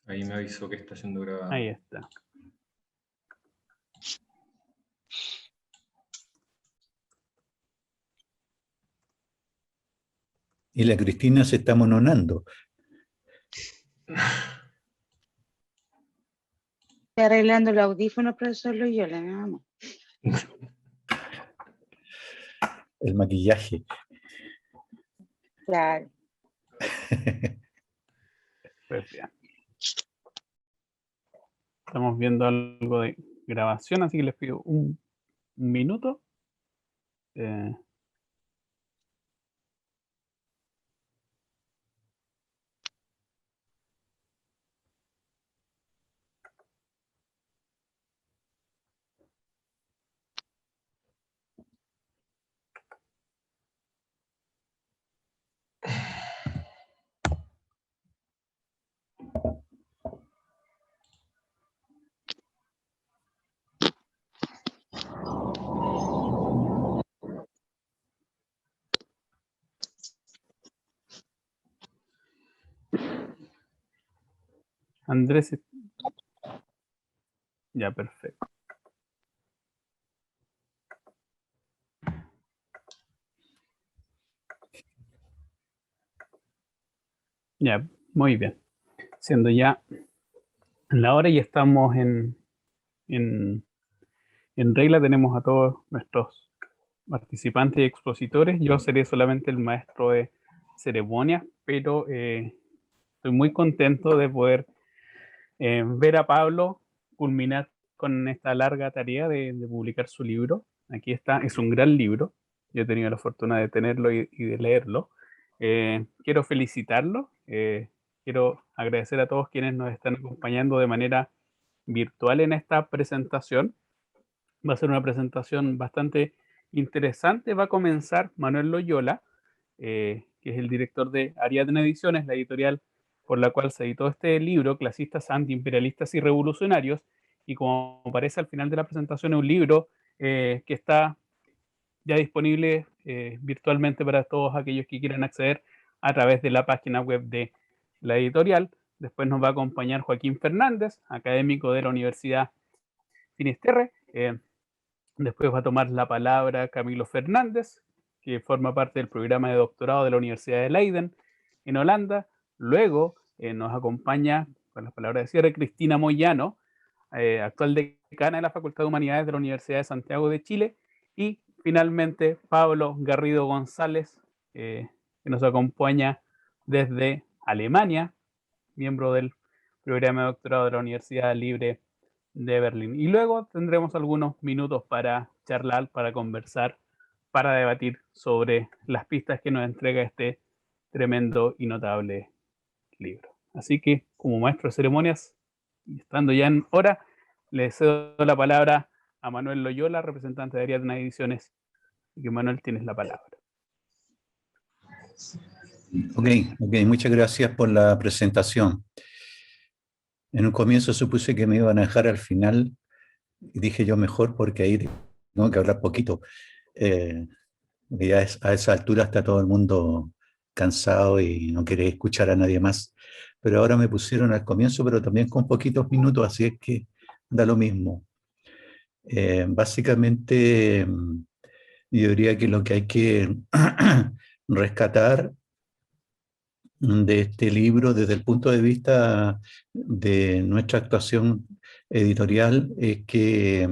Ahí me avisó que está siendo grabado. Ahí está. Y la Cristina se está mononando. Está arreglando el audífono, profesor Loyola, nada más. El maquillaje. Claro. Pues bien. Estamos viendo algo de grabación, así que les pido un minuto. Andrés. Ya, perfecto. Ya, muy bien. Siendo ya la hora y estamos en regla, tenemos a todos nuestros participantes y expositores. Yo seré solamente el maestro de ceremonias, pero estoy muy contento de poder ver a Pablo culminar con esta larga tarea de publicar su libro. Aquí está, es un gran libro. Yo he tenido la fortuna de tenerlo y de leerlo. Quiero felicitarlo. Quiero agradecer a todos quienes nos están acompañando de manera virtual en esta presentación. Va a ser una presentación bastante interesante. Va a comenzar Manuel Loyola, que es el director de Ariadna Ediciones, la editorial por la cual se editó este libro, Clasistas, Antiimperialistas y Revolucionarios. Y como aparece al final de la presentación, es un libro que está ya disponible virtualmente para todos aquellos que quieran acceder a través de la página web de la editorial. Después nos va a acompañar Joaquín Fernández, académico de la Universidad Finisterre. Después va a tomar la palabra Camilo Fernández, que forma parte del programa de doctorado de la Universidad de Leiden en Holanda. Luego nos acompaña, con las palabras de cierre, Cristina Moyano, actual decana de la Facultad de Humanidades de la Universidad de Santiago de Chile. Y finalmente Pablo Garrido González, que nos acompaña desde Alemania, miembro del programa de doctorado de la Universidad Libre de Berlín. Y luego tendremos algunos minutos para charlar, para conversar, para debatir sobre las pistas que nos entrega este tremendo y notable libro. Así que, como maestro de ceremonias, y estando ya en hora, le cedo la palabra a Manuel Loyola, representante de Ariadna Ediciones. Y que Manuel, tienes la palabra. Ok, muchas gracias por la presentación. En un comienzo supuse que me iban a dejar al final y dije yo mejor porque ahí tengo que hablar poquito. Ya a esa altura está todo el mundo cansado y no quiere escuchar a nadie más. Pero ahora me pusieron al comienzo, pero también con poquitos minutos, así es que da lo mismo. Básicamente, yo diría que lo que hay que rescatar de este libro desde el punto de vista de nuestra actuación editorial es que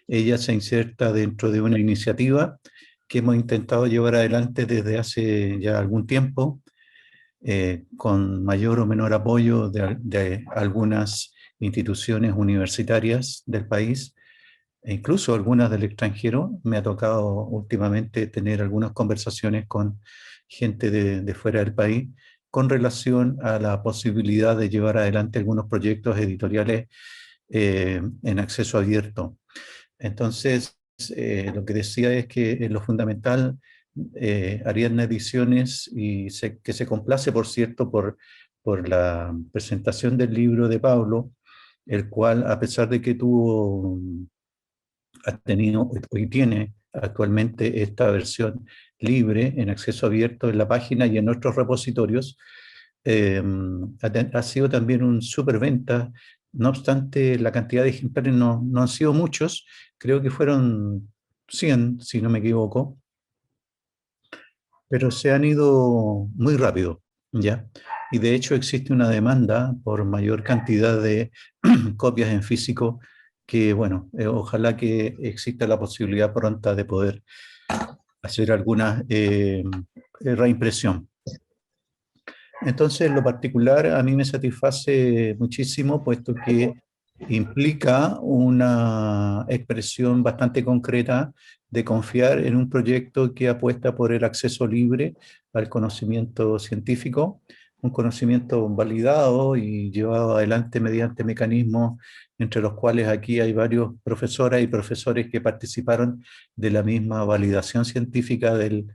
ella se inserta dentro de una iniciativa que hemos intentado llevar adelante desde hace ya algún tiempo, con mayor o menor apoyo de algunas instituciones universitarias del país, e incluso algunas del extranjero. Me ha tocado últimamente tener algunas conversaciones con gente de fuera del país con relación a la posibilidad de llevar adelante algunos proyectos editoriales en acceso abierto. Entonces, lo que decía es que en lo fundamental, Ariadna Ediciones, que se complace, por cierto, por la presentación del libro de Pablo, el cual, a pesar de que ha tenido y tiene actualmente esta versión libre en acceso abierto en la página y en nuestros repositorios, Ha sido también un superventa. No obstante, la cantidad de ejemplares no han sido muchos, creo que fueron 100, si no me equivoco, pero se han ido muy rápido, ¿ya? Y de hecho existe una demanda por mayor cantidad de copias en físico que, bueno, ojalá que exista la posibilidad pronta de poder hacer alguna reimpresión. Entonces, en lo particular, a mí me satisface muchísimo, puesto que implica una expresión bastante concreta de confiar en un proyecto que apuesta por el acceso libre al conocimiento científico, un conocimiento validado y llevado adelante mediante mecanismos entre los cuales aquí hay varios profesoras y profesores que participaron de la misma validación científica del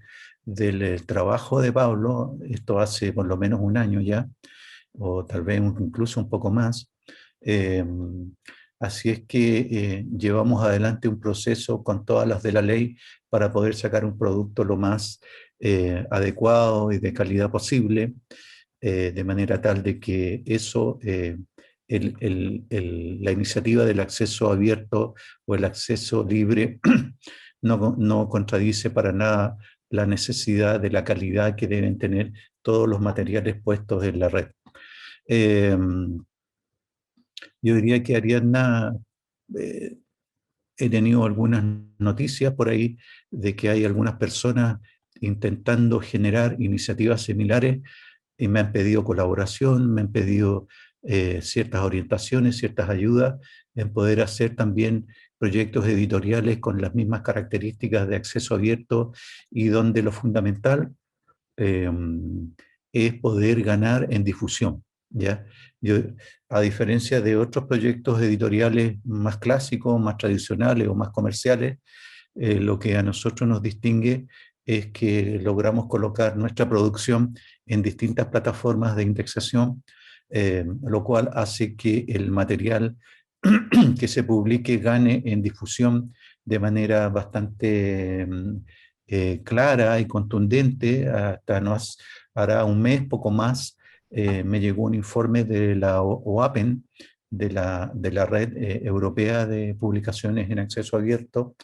trabajo de Pablo. Esto hace por lo menos un año ya, o tal vez incluso un poco más. Eh, Así es que llevamos adelante un proceso con todas las de la ley para poder sacar un producto lo más adecuado y de calidad posible, de manera tal de que eso, la iniciativa del acceso abierto o el acceso libre no contradice para nada la necesidad de la calidad que deben tener todos los materiales puestos en la red. Yo diría que Ariadna, eh, he tenido algunas noticias por ahí de que hay algunas personas intentando generar iniciativas similares y me han pedido colaboración, me han pedido ciertas orientaciones, ciertas ayudas en poder hacer también proyectos editoriales con las mismas características de acceso abierto y donde lo fundamental eh, es poder ganar en difusión, ¿ya? Yo, a diferencia de otros proyectos editoriales más clásicos, más tradicionales o más comerciales, lo que a nosotros nos distingue es que logramos colocar nuestra producción en distintas plataformas de indexación, lo cual hace que el material que se publique gane en difusión de manera bastante clara y contundente. Hasta hará un mes, poco más, me llegó un informe de la OAPEN, de la Red Europea de Publicaciones en Acceso Abierto,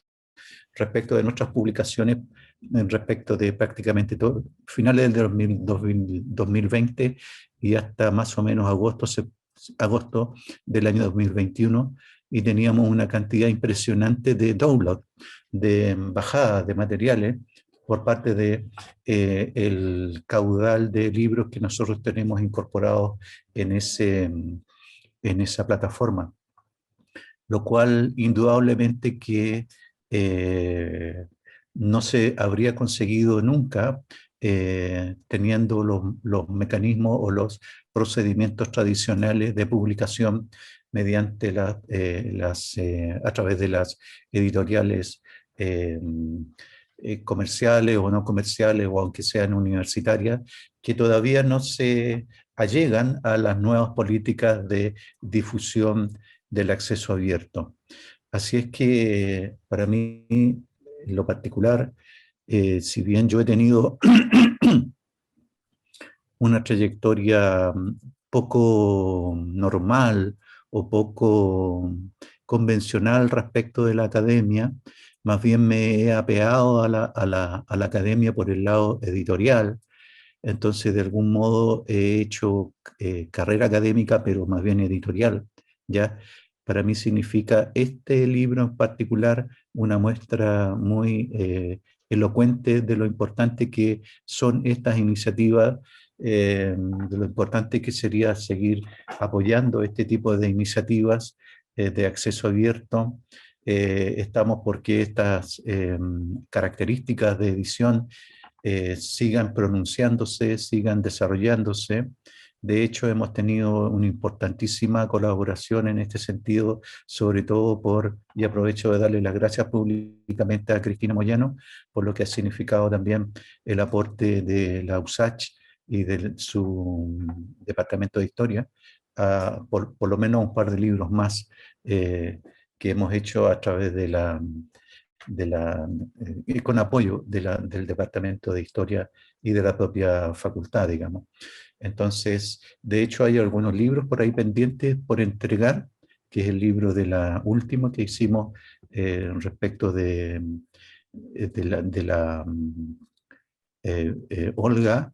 respecto de nuestras publicaciones, respecto de prácticamente todo, finales del 2020 y hasta más o menos agosto del año 2021, y teníamos una cantidad impresionante de download, de bajadas de materiales por parte de el caudal de libros que nosotros tenemos incorporados en esa plataforma, lo cual indudablemente que no se habría conseguido nunca teniendo los mecanismos o los procedimientos tradicionales de publicación mediante a través de las editoriales comerciales o no comerciales, o aunque sean universitarias, que todavía no se allegan a las nuevas políticas de difusión del acceso abierto. Así es que para mí, en lo particular, si bien yo he tenido una trayectoria poco normal o poco convencional respecto de la academia, más bien me he apeado a la academia por el lado editorial. Entonces, de algún modo he hecho carrera académica, pero más bien editorial, ¿ya? Para mí significa este libro en particular una muestra muy elocuente de lo importante que son estas iniciativas, de lo importante que sería seguir apoyando este tipo de iniciativas de acceso abierto. Estamos porque estas características de edición sigan pronunciándose, sigan desarrollándose. De hecho, hemos tenido una importantísima colaboración en este sentido, sobre todo y aprovecho de darle las gracias públicamente a Cristina Moyano, por lo que ha significado también el aporte de la USACH y de su departamento de historia, por lo menos un par de libros más que hemos hecho a través con apoyo del Departamento de Historia y de la propia facultad, digamos. Entonces, de hecho, hay algunos libros por ahí pendientes por entregar, que es el libro de la última que hicimos respecto de Olga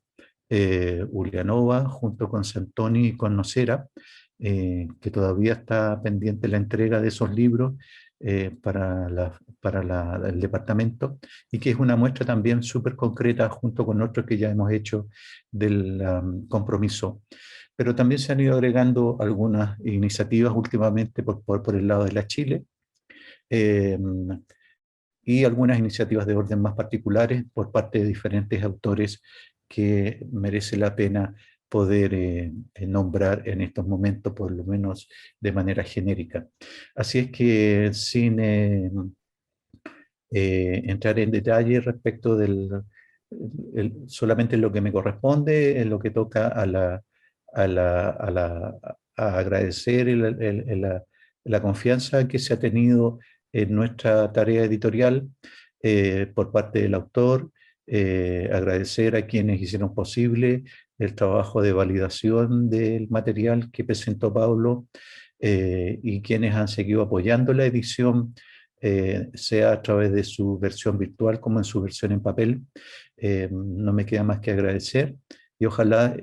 Ulianova, junto con Santoni y con Nocera, que todavía está pendiente la entrega de esos libros para el departamento, y que es una muestra también súper concreta junto con otros que ya hemos hecho del compromiso. Pero también se han ido agregando algunas iniciativas últimamente por el lado de la Chile, eh, y algunas iniciativas de orden más particulares por parte de diferentes autores que merece la pena poder nombrar en estos momentos, por lo menos de manera genérica. Así es que sin entrar en detalle respecto solamente lo que me corresponde, en lo que toca a agradecer la confianza que se ha tenido en nuestra tarea editorial por parte del autor, agradecer a quienes hicieron posible el trabajo de validación del material que presentó Pablo, y quienes han seguido apoyando la edición, sea a través de su versión virtual como en su versión en papel. No me queda más que agradecer, y ojalá,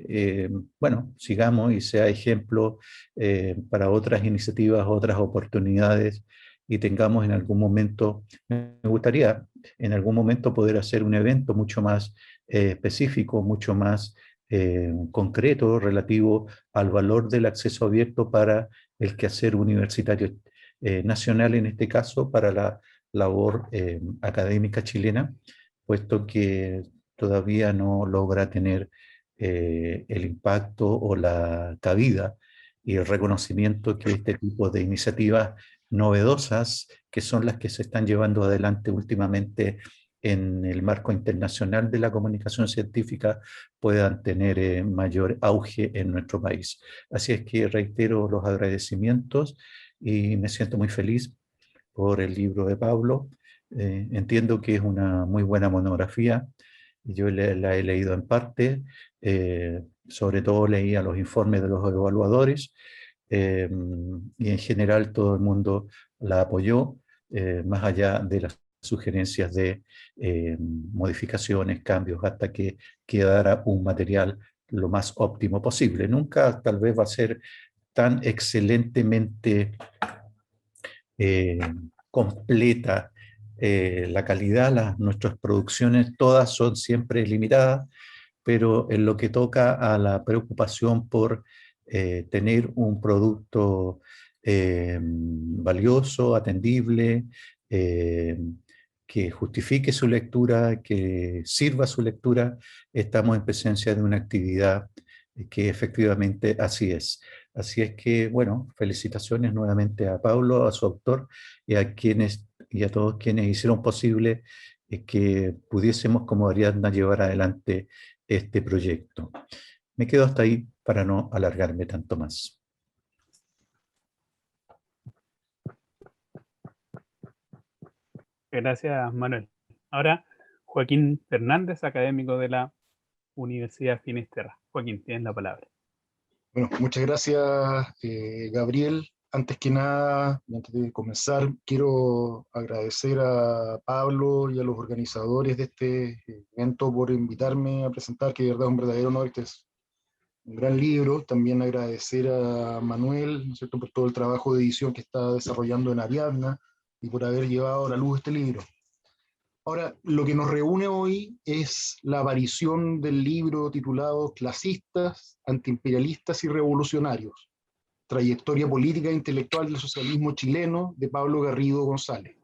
bueno, sigamos y sea ejemplo para otras iniciativas, otras oportunidades, y tengamos en algún momento, me gustaría en algún momento poder hacer un evento mucho más específico, mucho más concreto, relativo al valor del acceso abierto para el quehacer universitario nacional, en este caso, para la labor académica chilena, puesto que todavía no logra tener el impacto o la cabida y el reconocimiento que este tipo de iniciativas novedosas, que son las que se están llevando adelante últimamente en el marco internacional de la comunicación científica, puedan tener mayor auge en nuestro país. Así es que reitero los agradecimientos y me siento muy feliz por el libro de Pablo. Entiendo que es una muy buena monografía. Yo la he leído en parte, sobre todo leía los informes de los evaluadores, y en general todo el mundo la apoyó, más allá de las sugerencias de modificaciones, cambios, hasta que quedara un material lo más óptimo posible. Nunca tal vez va a ser tan excelentemente eh, completa la calidad. Nuestras producciones todas son siempre limitadas, pero en lo que toca a la preocupación por tener un producto valioso, atendible, eh, que justifique su lectura, que sirva su lectura, estamos en presencia de una actividad que efectivamente así es. Así es que, bueno, felicitaciones nuevamente a Pablo, a su autor, y a quienes y a todos quienes hicieron posible que pudiésemos como Ariadna llevar adelante este proyecto. Me quedo hasta ahí para no alargarme tanto más. Gracias, Manuel. Ahora, Joaquín Fernández, académico de la Universidad Finisterra. Joaquín, tienes la palabra. Bueno, muchas gracias, Gabriel. Antes que nada, y antes de comenzar, quiero agradecer a Pablo y a los organizadores de este evento por invitarme a presentar, que de verdad es un verdadero honor. Este es un gran libro. También agradecer a Manuel, ¿no es cierto?, por todo el trabajo de edición que está desarrollando en Ariadna y por haber llevado a la luz este libro. Ahora, lo que nos reúne hoy es la aparición del libro titulado Clasistas, Antiimperialistas y Revolucionarios, trayectoria política e intelectual del socialismo chileno, de Pablo Garrido González.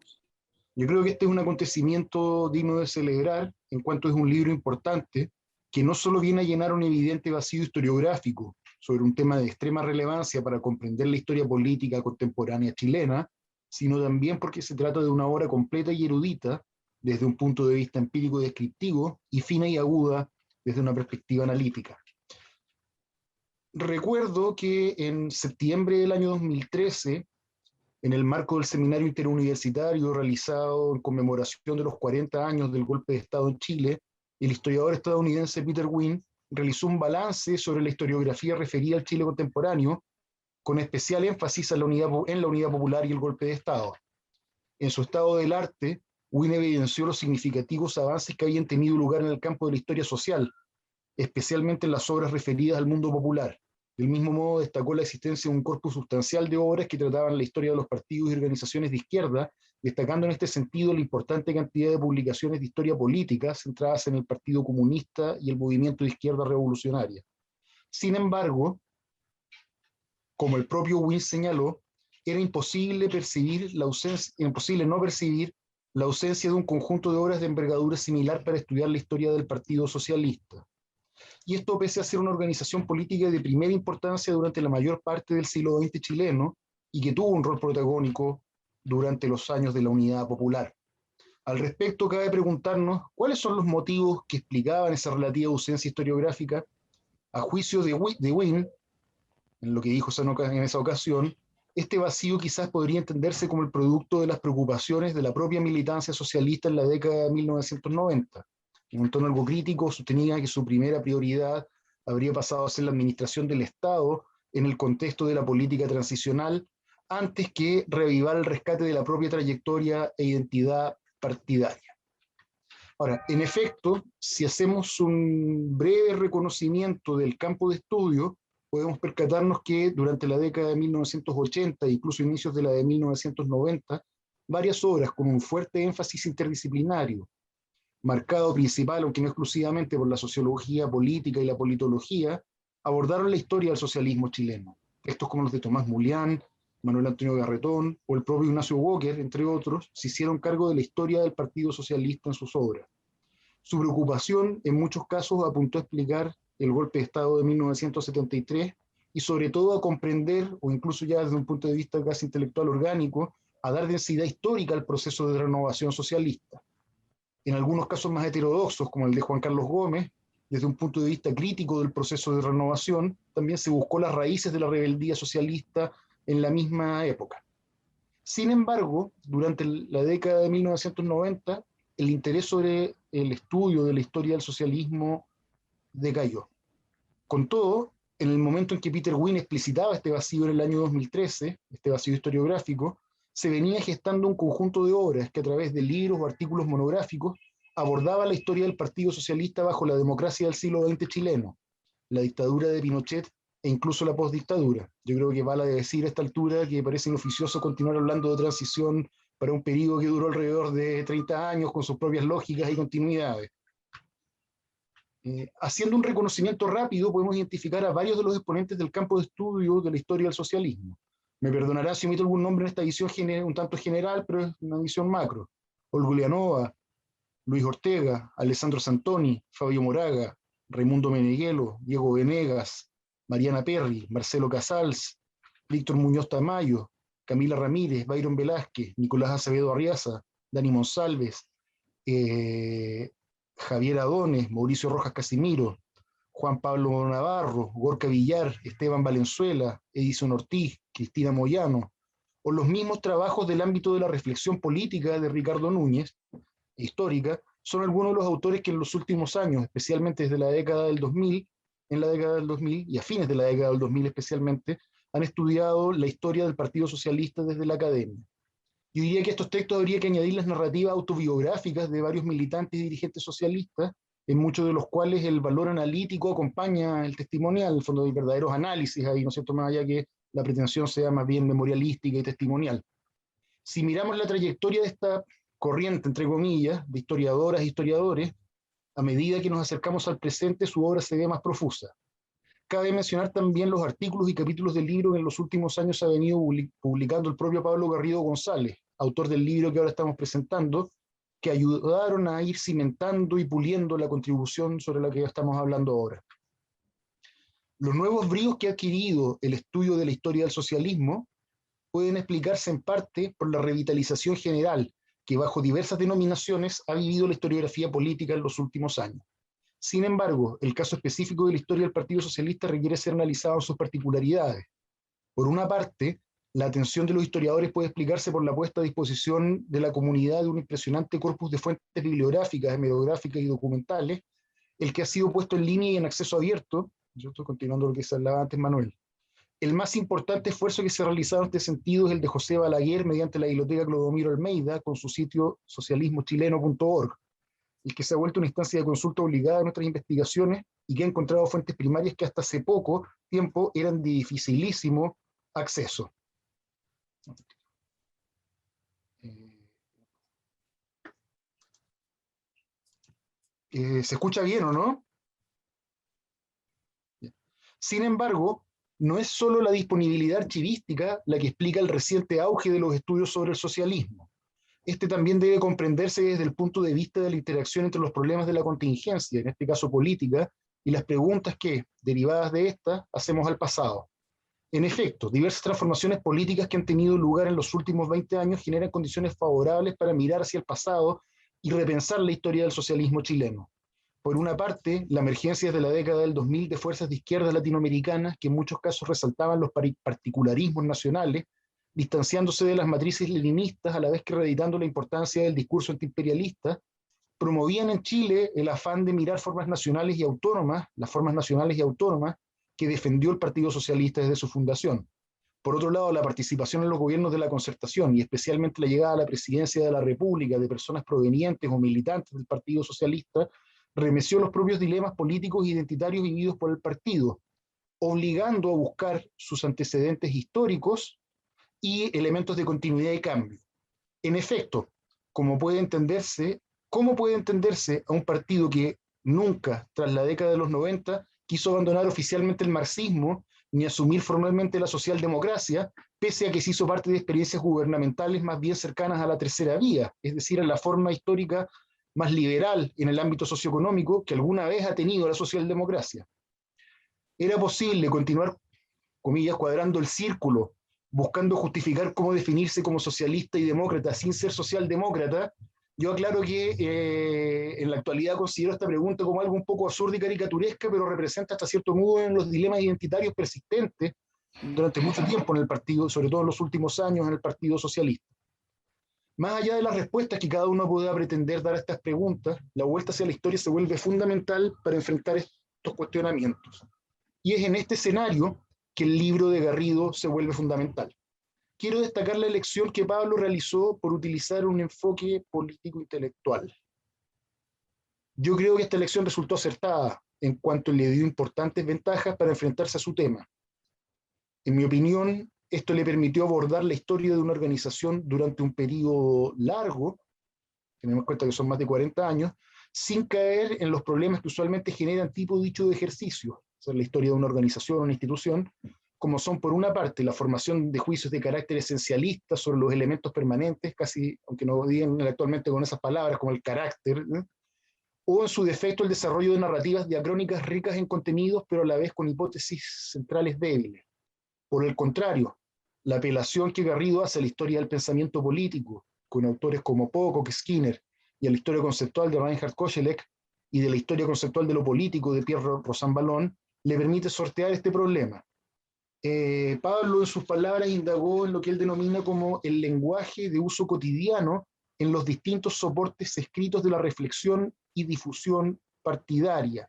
Yo creo que este es un acontecimiento digno de celebrar, en cuanto es un libro importante, que no solo viene a llenar un evidente vacío historiográfico sobre un tema de extrema relevancia para comprender la historia política contemporánea chilena, sino también porque se trata de una obra completa y erudita, desde un punto de vista empírico y descriptivo, y fina y aguda desde una perspectiva analítica. Recuerdo que en septiembre del año 2013, en el marco del seminario interuniversitario realizado en conmemoración de los 40 años del golpe de Estado en Chile, el historiador estadounidense Peter Wynne realizó un balance sobre la historiografía referida al Chile contemporáneo, con especial énfasis en la unidad popular y el golpe de Estado. En su estado del arte, Wynne evidenció los significativos avances que habían tenido lugar en el campo de la historia social, especialmente en las obras referidas al mundo popular. Del mismo modo, destacó la existencia de un corpus sustancial de obras que trataban la historia de los partidos y organizaciones de izquierda, destacando en este sentido la importante cantidad de publicaciones de historia política centradas en el Partido Comunista y el movimiento de izquierda revolucionaria. Sin embargo, como el propio Wynne señaló, era imposible no percibir la ausencia de un conjunto de obras de envergadura similar para estudiar la historia del Partido Socialista. Y esto pese a ser una organización política de primera importancia durante la mayor parte del siglo XX chileno y que tuvo un rol protagónico durante los años de la Unidad Popular. Al respecto, cabe preguntarnos cuáles son los motivos que explicaban esa relativa ausencia historiográfica. A juicio de Wynne, en lo que dijo en esa ocasión, este vacío quizás podría entenderse como el producto de las preocupaciones de la propia militancia socialista en la década de 1990. En un tono algo crítico, sostenía que su primera prioridad habría pasado a ser la administración del Estado en el contexto de la política transicional, antes que reavivar el rescate de la propia trayectoria e identidad partidaria. Ahora, en efecto, si hacemos un breve reconocimiento del campo de estudio, podemos percatarnos que durante la década de 1980 e incluso inicios de la de 1990, varias obras con un fuerte énfasis interdisciplinario, marcado principal, aunque no exclusivamente, por la sociología política y la politología, abordaron la historia del socialismo chileno. Estos, como los de Tomás Mulián, Manuel Antonio Garretón o el propio Ignacio Walker, entre otros, se hicieron cargo de la historia del Partido Socialista en sus obras. Su preocupación, en muchos casos, apuntó a explicar el golpe de Estado de 1973 y sobre todo a comprender, o incluso ya desde un punto de vista casi intelectual orgánico, a dar densidad histórica al proceso de renovación socialista. En algunos casos más heterodoxos, como el de Juan Carlos Gómez, desde un punto de vista crítico del proceso de renovación, también se buscó las raíces de la rebeldía socialista en la misma época. Sin embargo, durante la década de 1990, el interés sobre el estudio de la historia del socialismo decayó. Con todo, en el momento en que Peter Wynne explicitaba este vacío en el año 2013, este vacío historiográfico, se venía gestando un conjunto de obras que a través de libros o artículos monográficos abordaba la historia del Partido Socialista bajo la democracia del siglo XX chileno, la dictadura de Pinochet e incluso la postdictadura. Yo creo que vale decir a esta altura que parece inoficioso continuar hablando de transición para un periodo que duró alrededor de 30 años con sus propias lógicas y continuidades. Haciendo un reconocimiento rápido, podemos identificar a varios de los exponentes del campo de estudio de la historia del socialismo. Me perdonará si omito algún nombre en esta visión un tanto general, pero es una visión macro. Olga Ulianova, Luis Ortega, Alessandro Santoni, Fabio Moraga, Raimundo Meneghelo, Diego Venegas, Mariana Perry, Marcelo Casals, Víctor Muñoz Tamayo, Camila Ramírez, Byron Velázquez, Nicolás Acevedo Arriaza, Dani Monsalves, Javier Adones, Mauricio Rojas Casimiro, Juan Pablo Navarro, Gorka Villar, Esteban Valenzuela, Edison Ortiz, Cristina Moyano, o los mismos trabajos del ámbito de la reflexión política de Ricardo Núñez, histórica, son algunos de los autores que en los últimos años, especialmente desde la década del 2000, y a fines de la década del 2000 especialmente, han estudiado la historia del Partido Socialista desde la academia. Yo diría que a estos textos habría que añadir las narrativas autobiográficas de varios militantes y dirigentes socialistas, en muchos de los cuales el valor analítico acompaña el testimonial, en el fondo hay verdaderos análisis ahí, ¿no es cierto?, más allá que la pretensión sea más bien memorialística y testimonial. Si miramos la trayectoria de esta corriente, entre comillas, de historiadoras e historiadores, a medida que nos acercamos al presente, su obra se ve más profusa. Cabe mencionar también los artículos y capítulos del libro que en los últimos años ha venido publicando el propio Pablo Garrido González, autor del libro que ahora estamos presentando, que ayudaron a ir cimentando y puliendo la contribución sobre la que estamos hablando ahora. Los nuevos bríos que ha adquirido el estudio de la historia del socialismo pueden explicarse en parte por la revitalización general que bajo diversas denominaciones ha vivido la historiografía política en los últimos años. Sin embargo, el caso específico de la historia del Partido Socialista requiere ser analizado en sus particularidades. Por una parte, la atención de los historiadores puede explicarse por la puesta a disposición de la comunidad de un impresionante corpus de fuentes bibliográficas, hemerográficas y documentales, el que ha sido puesto en línea y en acceso abierto. Yo estoy continuando lo que se hablaba antes, Manuel. El más importante esfuerzo que se ha realizado en este sentido es el de José Balaguer mediante la Biblioteca Clodomiro Almeida con su sitio socialismochileno.org, el que se ha vuelto una instancia de consulta obligada en nuestras investigaciones y que ha encontrado fuentes primarias que hasta hace poco tiempo eran de dificilísimo acceso. ¿Se escucha bien o no? Sin embargo, no es solo la disponibilidad archivística la que explica el reciente auge de los estudios sobre el socialismo. Este también debe comprenderse desde el punto de vista de la interacción entre los problemas de la contingencia, en este caso política, y las preguntas que, derivadas de esta, hacemos al pasado. En efecto, diversas transformaciones políticas que han tenido lugar en los últimos 20 años generan condiciones favorables para mirar hacia el pasado y repensar la historia del socialismo chileno. Por una parte, la emergencia desde la década del 2000 de fuerzas de izquierda latinoamericanas que en muchos casos resaltaban los particularismos nacionales, distanciándose de las matrices leninistas a la vez que reeditando la importancia del discurso antiimperialista, promovían en Chile el afán de mirar formas nacionales y autónomas, las formas nacionales y autónomas que defendió el Partido Socialista desde su fundación. Por otro lado, la participación en los gobiernos de la Concertación y especialmente la llegada a la presidencia de la República de personas provenientes o militantes del Partido Socialista remeció los propios dilemas políticos e identitarios vividos por el partido, obligando a buscar sus antecedentes históricos y elementos de continuidad y cambio. En efecto, ¿cómo puede entenderse a un partido que nunca, tras la década de los 90, quiso abandonar oficialmente el marxismo ni asumir formalmente la socialdemocracia, pese a que se hizo parte de experiencias gubernamentales más bien cercanas a la tercera vía, es decir, a la forma histórica más liberal en el ámbito socioeconómico que alguna vez ha tenido la socialdemocracia? Era posible continuar, comillas, cuadrando el círculo, buscando justificar cómo definirse como socialista y demócrata sin ser socialdemócrata. Yo aclaro que en la actualidad considero esta pregunta como algo un poco absurdo y caricaturesca, pero representa hasta cierto modo en los dilemas identitarios persistentes durante mucho tiempo en el partido, sobre todo en los últimos años en el Partido Socialista. Más allá de las respuestas que cada uno pueda pretender dar a estas preguntas, la vuelta hacia la historia se vuelve fundamental para enfrentar estos cuestionamientos. Y es en este escenario que el libro de Garrido se vuelve fundamental. Quiero destacar la elección que Pablo realizó por utilizar un enfoque político-intelectual. Yo creo que esta elección resultó acertada en cuanto le dio importantes ventajas para enfrentarse a su tema. En mi opinión, esto le permitió abordar la historia de una organización durante un periodo largo, tenemos en cuenta que son más de 40 años, sin caer en los problemas que usualmente generan tipo dicho de ejercicio, o sea, la historia de una organización o una institución, como son por una parte la formación de juicios de carácter esencialista sobre los elementos permanentes, casi, aunque no digan actualmente con esas palabras, como el carácter, ¿no? O en su defecto el desarrollo de narrativas diacrónicas ricas en contenidos, pero a la vez con hipótesis centrales débiles. Por el contrario, la apelación que Garrido hace a la historia del pensamiento político, con autores como Pocock, Skinner, y a la historia conceptual de Reinhard Koselleck, y de la historia conceptual de lo político de Pierre Rosan Vallon, le permite sortear este problema. Pablo, en sus palabras, indagó en lo que él denomina como el lenguaje de uso cotidiano en los distintos soportes escritos de la reflexión y difusión partidaria.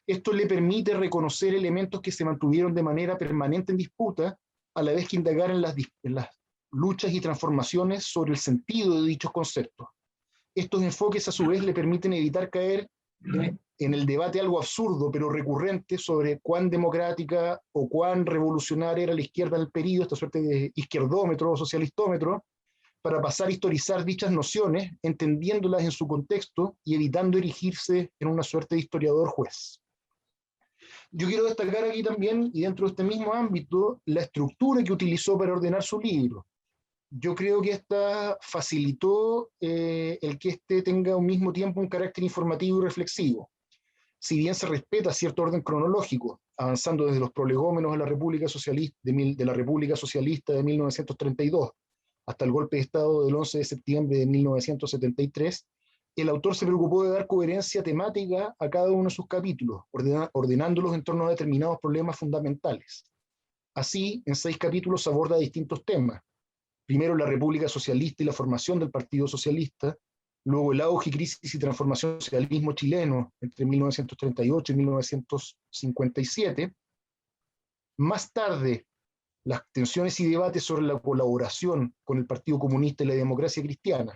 Esto le permite reconocer elementos que se mantuvieron de manera permanente en disputa, a la vez que indagar en las luchas y transformaciones sobre el sentido de dichos conceptos. Estos enfoques, a su vez, le permiten evitar caer en el debate algo absurdo, pero recurrente, sobre cuán democrática o cuán revolucionaria era la izquierda en el periodo, esta suerte de izquierdómetro o socialistómetro, para pasar a historizar dichas nociones, entendiéndolas en su contexto y evitando erigirse en una suerte de historiador juez. Yo quiero destacar aquí también, y dentro de este mismo ámbito, la estructura que utilizó para ordenar su libro. Yo creo que esta facilitó el que este tenga al mismo tiempo un carácter informativo y reflexivo. Si bien se respeta cierto orden cronológico, avanzando desde los prolegómenos de la República Socialista de 1932 hasta el golpe de Estado del 11 de septiembre de 1973, el autor se preocupó de dar coherencia temática a cada uno de sus capítulos, ordenándolos en torno a determinados problemas fundamentales. Así, en 6 capítulos aborda distintos temas. Primero, la República Socialista y la formación del Partido Socialista. luego el auge, crisis y transformación del socialismo chileno entre 1938 y 1957, más tarde las tensiones y debates sobre la colaboración con el Partido Comunista y la democracia cristiana.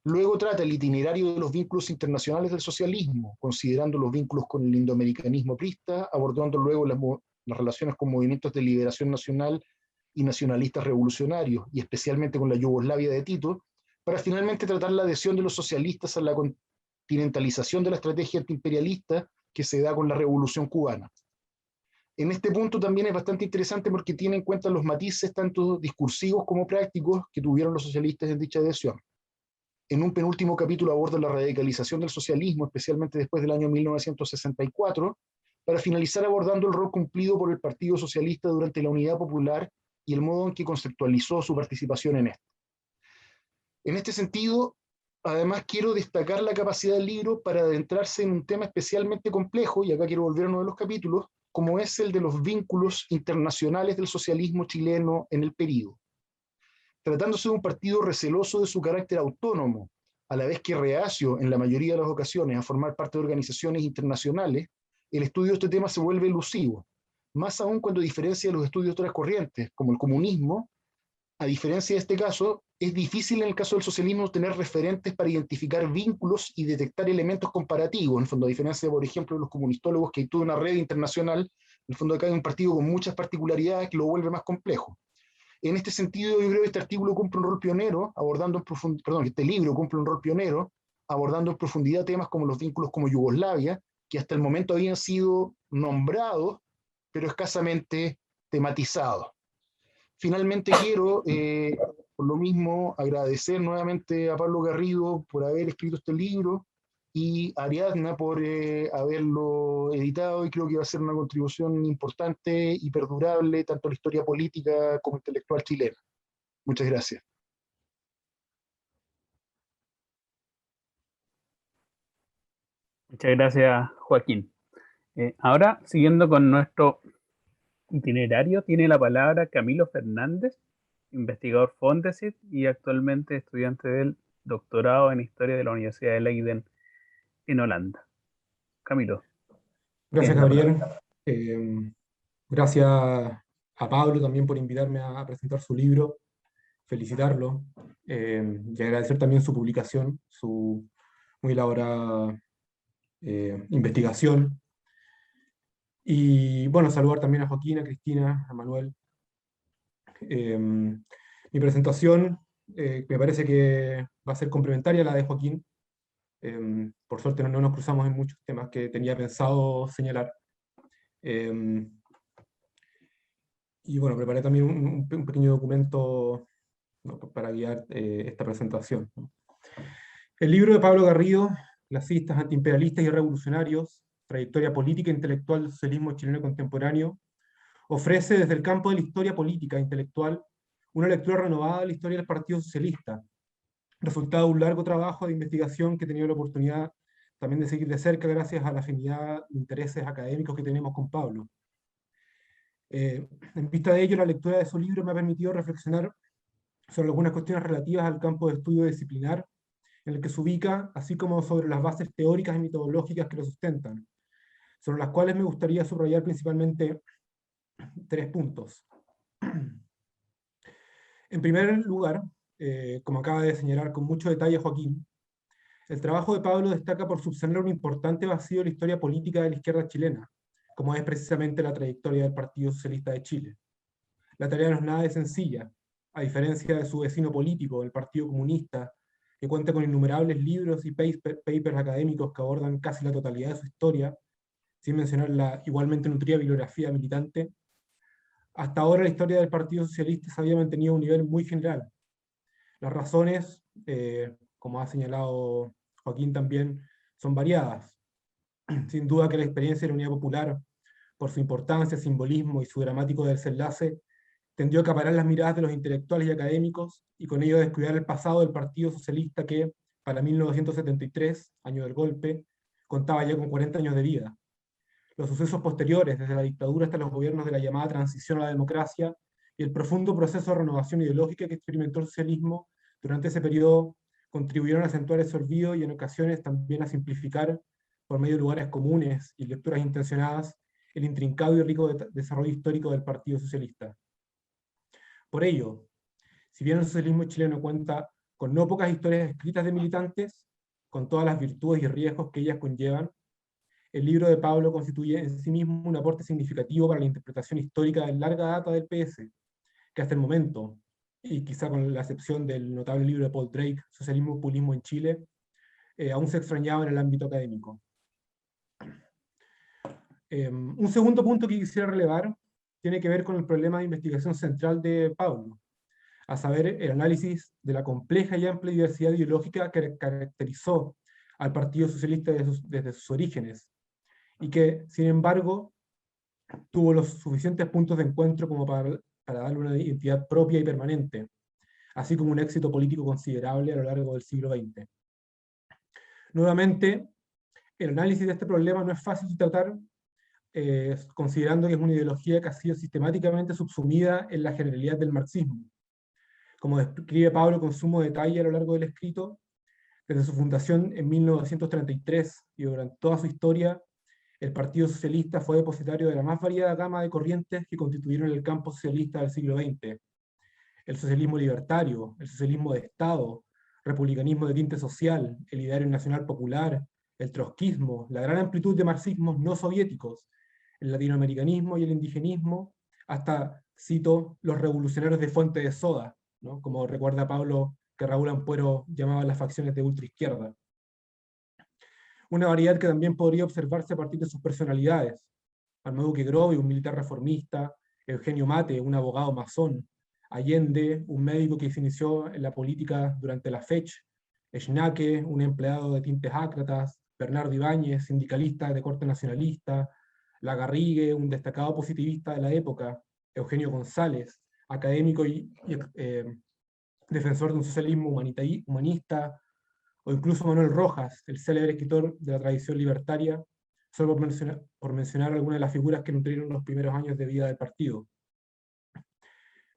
Luego trata el itinerario de los vínculos internacionales del socialismo, considerando los vínculos con el indoamericanismo aprista, abordando luego las relaciones con movimientos de liberación nacional y nacionalistas revolucionarios, y especialmente con la Yugoslavia de Tito, para finalmente tratar la adhesión de los socialistas a la continentalización de la estrategia antiimperialista que se da con la Revolución Cubana. En este punto también es bastante interesante porque tiene en cuenta los matices tanto discursivos como prácticos que tuvieron los socialistas en dicha adhesión. En un penúltimo capítulo aborda la radicalización del socialismo, especialmente después del año 1964, para finalizar abordando el rol cumplido por el Partido Socialista durante la Unidad Popular y el modo en que conceptualizó su participación en esto. En este sentido, además quiero destacar la capacidad del libro para adentrarse en un tema especialmente complejo, y acá quiero volver a uno de los capítulos, como es el de los vínculos internacionales del socialismo chileno en el período. Tratándose de un partido receloso de su carácter autónomo, a la vez que reacio en la mayoría de las ocasiones a formar parte de organizaciones internacionales, el estudio de este tema se vuelve elusivo, más aún cuando diferencia de los estudios de otras corrientes, como el comunismo. A diferencia de este caso, es difícil en el caso del socialismo tener referentes para identificar vínculos y detectar elementos comparativos. En el fondo, a diferencia, por ejemplo, de los comunistólogos, que hay toda una red internacional, en el fondo acá hay un partido con muchas particularidades que lo vuelve más complejo. En este sentido, yo creo que este artículo cumple un rol pionero, abordando en profundidad, perdón, este libro cumple un rol pionero, abordando en profundidad temas como los vínculos como Yugoslavia, que hasta el momento habían sido nombrados, pero escasamente tematizados. Finalmente quiero, por lo mismo, agradecer nuevamente a Pablo Garrido por haber escrito este libro y a Ariadna por haberlo editado, y creo que va a ser una contribución importante y perdurable tanto a la historia política como intelectual chilena. Muchas gracias. Muchas gracias, Joaquín. Ahora, siguiendo con nuestro itinerario, tiene la palabra Camilo Fernández, investigador Fondesit y actualmente estudiante del doctorado en Historia de la Universidad de Leiden en Holanda. Camilo. Gracias, tienes la Gabriel. palabra. Gracias a Pablo también por invitarme a presentar su libro, felicitarlo y agradecer también su publicación, su muy elaborada investigación. Y bueno, saludar también a Joaquín, a Cristina, a Manuel. Mi presentación me parece que va a ser complementaria a la de Joaquín. Por suerte no nos cruzamos en muchos temas que tenía pensado señalar. Y bueno, preparé también un pequeño documento, ¿no?, para guiar esta presentación, ¿no? El libro de Pablo Garrido, Clasistas, Antiimperialistas y Revolucionarios, Trayectoria Política e Intelectual del Socialismo Chileno Contemporáneo, ofrece desde el campo de la historia política e intelectual una lectura renovada de la historia del Partido Socialista, resultado de un largo trabajo de investigación que he tenido la oportunidad también de seguir de cerca gracias a la afinidad de intereses académicos que tenemos con Pablo. En vista de ello, la lectura de su libro me ha permitido reflexionar sobre algunas cuestiones relativas al campo de estudio disciplinar en el que se ubica, así como sobre las bases teóricas y metodológicas que lo sustentan, sobre las cuales me gustaría subrayar principalmente 3 puntos. En primer lugar, como acaba de señalar con mucho detalle Joaquín, el trabajo de Pablo destaca por subsanar un importante vacío en la historia política de la izquierda chilena, como es precisamente la trayectoria del Partido Socialista de Chile. La tarea no es nada de sencilla, a diferencia de su vecino político, el Partido Comunista, que cuenta con innumerables libros y papers académicos que abordan casi la totalidad de su historia, sin mencionar la igualmente nutrida bibliografía militante. Hasta ahora la historia del Partido Socialista se había mantenido a un nivel muy general. Las razones, como ha señalado Joaquín también, son variadas. Sin duda que la experiencia de la Unidad Popular, por su importancia, simbolismo y su dramático desenlace, tendió a acaparar las miradas de los intelectuales y académicos, y con ello descuidar el pasado del Partido Socialista que, para 1973, año del golpe, contaba ya con 40 años de vida. Los sucesos posteriores, desde la dictadura hasta los gobiernos de la llamada transición a la democracia, y el profundo proceso de renovación ideológica que experimentó el socialismo durante ese periodo, contribuyeron a acentuar ese olvido y en ocasiones también a simplificar, por medio de lugares comunes y lecturas intencionadas, el intrincado y rico desarrollo histórico del Partido Socialista. Por ello, si bien el socialismo chileno cuenta con no pocas historias escritas de militantes, con todas las virtudes y riesgos que ellas conllevan, el libro de Pablo constituye en sí mismo un aporte significativo para la interpretación histórica de larga data del PS, que hasta el momento, y quizá con la excepción del notable libro de Paul Drake, Socialismo y Populismo en Chile, aún se extrañaba en el ámbito académico. Un segundo punto que quisiera relevar tiene que ver con el problema de investigación central de Pablo, a saber, el análisis de la compleja y amplia diversidad ideológica que caracterizó al Partido Socialista desde sus orígenes, y que, sin embargo, tuvo los suficientes puntos de encuentro como para darle una identidad propia y permanente, así como un éxito político considerable a lo largo del siglo XX. Nuevamente, el análisis de este problema no es fácil de tratar, considerando que es una ideología que ha sido sistemáticamente subsumida en la generalidad del marxismo. Como describe Pablo con sumo detalle a lo largo del escrito, desde su fundación en 1933 y durante toda su historia, el Partido Socialista fue depositario de la más variada gama de corrientes que constituyeron el campo socialista del siglo XX. El socialismo libertario, el socialismo de Estado, republicanismo de tinte social, el ideario nacional popular, el trotskismo, la gran amplitud de marxismos no soviéticos, el latinoamericanismo y el indigenismo, hasta, cito, los revolucionarios de Fuente de Soda, ¿no? Como recuerda Pablo que Raúl Ampuero llamaba las facciones de ultraizquierda. Una variedad que también podría observarse a partir de sus personalidades. Marmaduke Grobe, un militar reformista, Eugenio Mate, un abogado masón, Allende, un médico que se inició en la política durante la FECH, Schnake, un empleado de tintes ácratas, Bernardo Ibáñez, sindicalista de corte nacionalista, Lagarrigue, un destacado positivista de la época, Eugenio González, académico y defensor de un socialismo humanista, o incluso Manuel Rojas, el célebre escritor de la tradición libertaria, solo por mencionar algunas de las figuras que nutrieron los primeros años de vida del partido.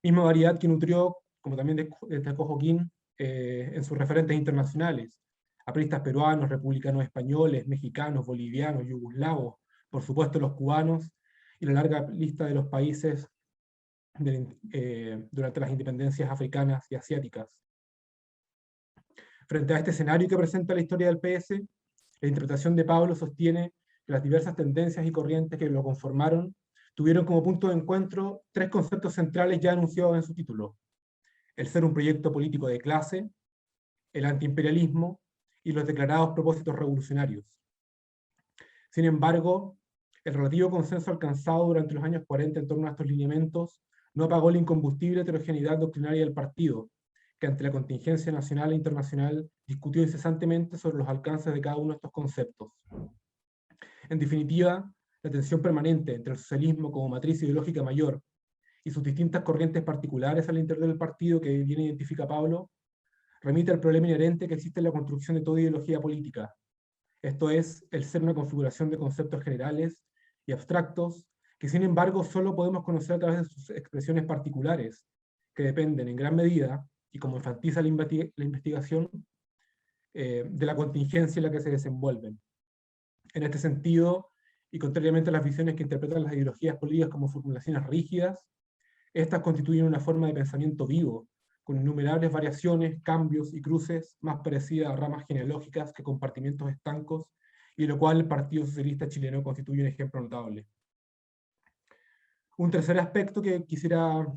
Misma variedad que nutrió, como también destacó Joaquín, en sus referentes internacionales, apristas peruanos, republicanos españoles, mexicanos, bolivianos, yugoslavos, por supuesto los cubanos, y la larga lista de los países durante las independencias africanas y asiáticas. Frente a este escenario que presenta la historia del PS, la interpretación de Pablo sostiene que las diversas tendencias y corrientes que lo conformaron tuvieron como punto de encuentro tres conceptos centrales ya anunciados en su título: el ser un proyecto político de clase, el antiimperialismo y los declarados propósitos revolucionarios. Sin embargo, el relativo consenso alcanzado durante los años 40 en torno a estos lineamientos no apagó la incombustible heterogeneidad doctrinaria del partido, que ante la contingencia nacional e internacional discutió incesantemente sobre los alcances de cada uno de estos conceptos. En definitiva, la tensión permanente entre el socialismo como matriz ideológica mayor y sus distintas corrientes particulares al interior del partido que bien identifica Pablo, remite al problema inherente que existe en la construcción de toda ideología política, esto es, el ser una configuración de conceptos generales y abstractos que sin embargo solo podemos conocer a través de sus expresiones particulares, que dependen en gran medida, y como enfatiza la investigación, de la contingencia en la que se desenvuelven. En este sentido, y contrariamente a las visiones que interpretan las ideologías políticas como formulaciones rígidas, estas constituyen una forma de pensamiento vivo, con innumerables variaciones, cambios y cruces, más parecidas a ramas genealógicas que compartimientos estancos, y de lo cual el Partido Socialista Chileno constituye un ejemplo notable. Un tercer aspecto que quisiera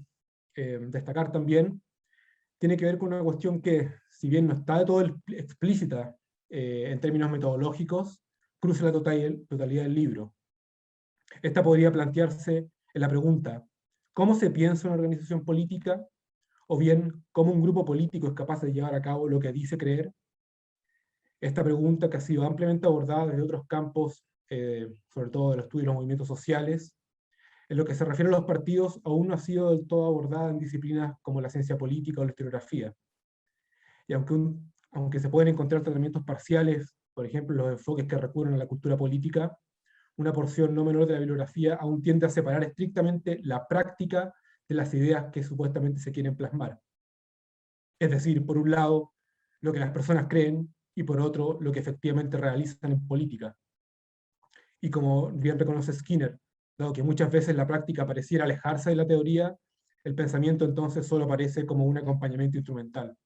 destacar también tiene que ver con una cuestión que, si bien no está de todo explícita en términos metodológicos, cruza la totalidad del libro. Esta podría plantearse en la pregunta: ¿cómo se piensa una organización política? O bien, ¿cómo un grupo político es capaz de llevar a cabo lo que dice creer? Esta pregunta, que ha sido ampliamente abordada desde otros campos, sobre todo de los estudios de los movimientos sociales, en lo que se refiere a los partidos, aún no ha sido del todo abordada en disciplinas como la ciencia política o la historiografía. Y aunque se pueden encontrar tratamientos parciales, por ejemplo, los enfoques que recurren a la cultura política, una porción no menor de la bibliografía aún tiende a separar estrictamente la práctica de las ideas que supuestamente se quieren plasmar. Es decir, por un lado, lo que las personas creen, y por otro, lo que efectivamente realizan en política. Y como bien reconoce Skinner, dado que muchas veces la práctica pareciera alejarse de la teoría, el pensamiento entonces solo aparece como un acompañamiento instrumental.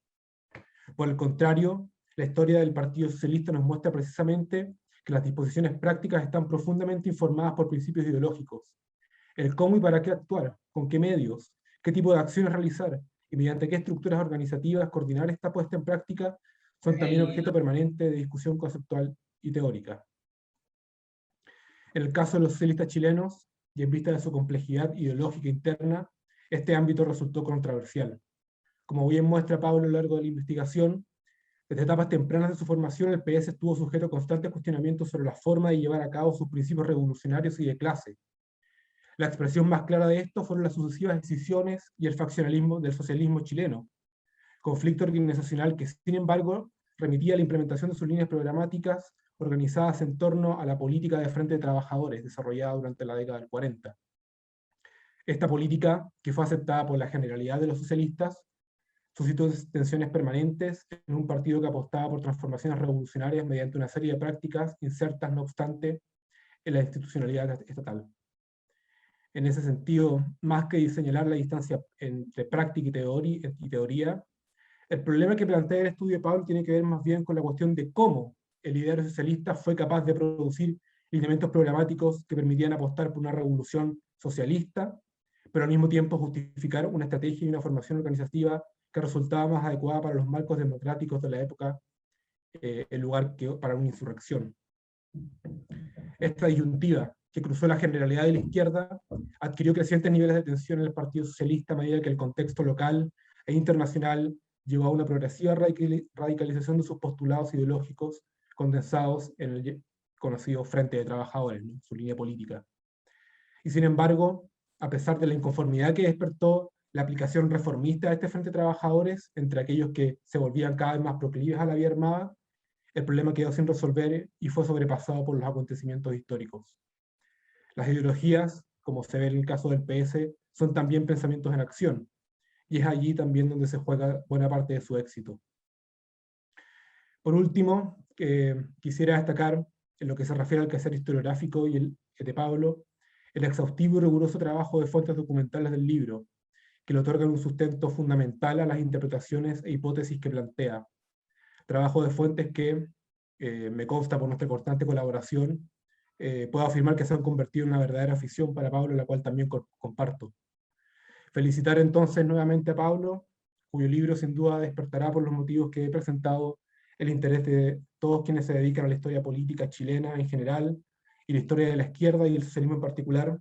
Por el contrario, la historia del Partido Socialista nos muestra precisamente que las disposiciones prácticas están profundamente informadas por principios ideológicos. El cómo y para qué actuar, con qué medios, qué tipo de acciones realizar y mediante qué estructuras organizativas coordinar esta puesta en práctica son también objeto permanente de discusión conceptual y teórica. En el caso de los socialistas chilenos, y en vista de su complejidad ideológica interna, este ámbito resultó controversial. Como bien muestra Pablo a lo largo de la investigación, desde etapas tempranas de su formación, el PS estuvo sujeto a constantes cuestionamientos sobre la forma de llevar a cabo sus principios revolucionarios y de clase. La expresión más clara de esto fueron las sucesivas decisiones y el faccionalismo del socialismo chileno, conflicto organizacional que, sin embargo, remitía a la implementación de sus líneas programáticas organizadas en torno a la política de Frente de Trabajadores desarrollada durante la década del 40. Esta política, que fue aceptada por la generalidad de los socialistas, suscitó tensiones permanentes en un partido que apostaba por transformaciones revolucionarias mediante una serie de prácticas insertas, no obstante, en la institucionalidad estatal. En ese sentido, más que señalar la distancia entre práctica y teoría, el problema que plantea el estudio de Pablo tiene que ver más bien con la cuestión de cómo el ideario socialista fue capaz de producir lineamientos programáticos que permitían apostar por una revolución socialista, pero al mismo tiempo justificar una estrategia y una formación organizativa que resultaba más adecuada para los marcos democráticos de la época, en lugar que para una insurrección. Esta disyuntiva, que cruzó la generalidad de la izquierda, adquirió crecientes niveles de tensión en el Partido Socialista a medida que el contexto local e internacional llevó a una progresiva radicalización de sus postulados ideológicos condensados en el conocido Frente de Trabajadores, ¿no? Su línea política. Y sin embargo, a pesar de la inconformidad que despertó la aplicación reformista de este Frente de Trabajadores entre aquellos que se volvían cada vez más proclives a la vía armada, el problema quedó sin resolver y fue sobrepasado por los acontecimientos históricos. Las ideologías, como se ve en el caso del PS, son también pensamientos en acción, y es allí también donde se juega buena parte de su éxito. Por último, quisiera destacar, en lo que se refiere al quehacer historiográfico y el de Pablo, el exhaustivo y riguroso trabajo de fuentes documentales del libro, que le otorgan un sustento fundamental a las interpretaciones e hipótesis que plantea. Trabajo de fuentes que, me consta por nuestra constante colaboración, puedo afirmar que se han convertido en una verdadera afición para Pablo, la cual también comparto. Felicitar entonces nuevamente a Pablo, cuyo libro sin duda despertará por los motivos que he presentado el interés de todos quienes se dedican a la historia política chilena en general, y la historia de la izquierda y el socialismo en particular,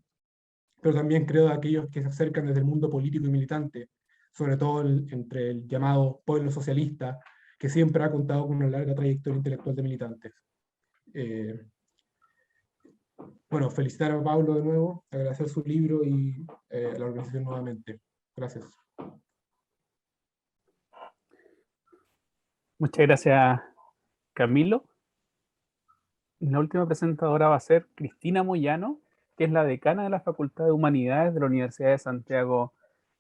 pero también creo de aquellos que se acercan desde el mundo político y militante, sobre todo entre el llamado pueblo socialista, que siempre ha contado con una larga trayectoria intelectual de militantes. Bueno, felicitar a Pablo de nuevo, agradecer su libro y la organización nuevamente. Gracias. Muchas gracias, Camilo. La última presentadora va a ser Cristina Moyano, que es la decana de la Facultad de Humanidades de la Universidad de Santiago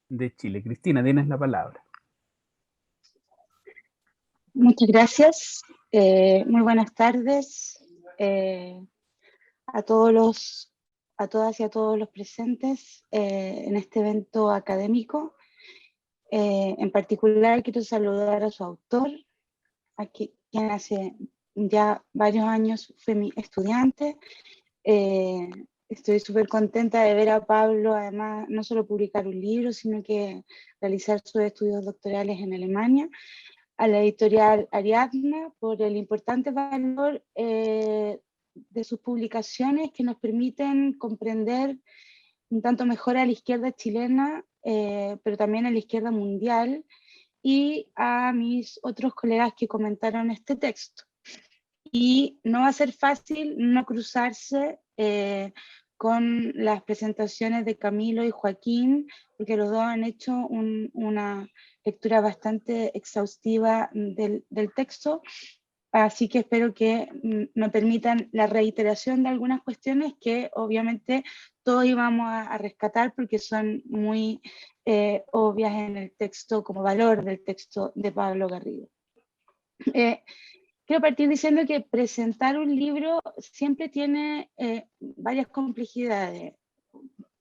de Chile. Cristina, tienes la palabra. Muchas gracias. Muy buenas tardes a todas y a todos los presentes en este evento académico. En particular quiero saludar a su autor, quien hace ya varios años fue mi estudiante. Estoy súper contenta de ver a Pablo, además, no solo publicar un libro, sino que realizar sus estudios doctorales en Alemania, a la editorial Ariadna, por el importante valor de sus publicaciones que nos permiten comprender un tanto mejor a la izquierda chilena, pero también a la izquierda mundial, y a mis otros colegas que comentaron este texto. Y no va a ser fácil no cruzarse con las presentaciones de Camilo y Joaquín, porque los dos han hecho una lectura bastante exhaustiva del texto, así que espero que me permitan la reiteración de algunas cuestiones que obviamente todos íbamos a rescatar porque son muy obvias en el texto, como valor del texto de Pablo Garrido. Quiero partir diciendo que presentar un libro siempre tiene varias complejidades.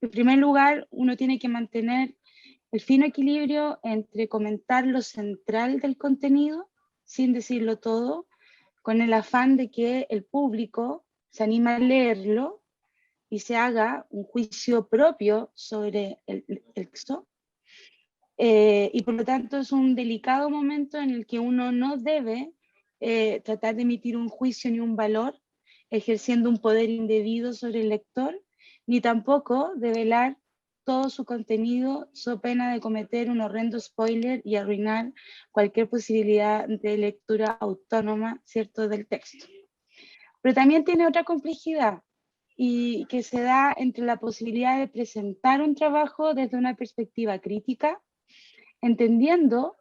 En primer lugar, uno tiene que mantener el fino equilibrio entre comentar lo central del contenido, sin decirlo todo, con el afán de que el público se anime a leerlo y se haga un juicio propio sobre el texto. Y por lo tanto es un delicado momento en el que uno no debe tratar de emitir un juicio ni un valor, ejerciendo un poder indebido sobre el lector, ni tampoco develar todo su contenido, so pena de cometer un horrendo spoiler y arruinar cualquier posibilidad de lectura autónoma, ¿cierto?, del texto. Pero también tiene otra complejidad, y que se da entre la posibilidad de presentar un trabajo desde una perspectiva crítica, entendiendo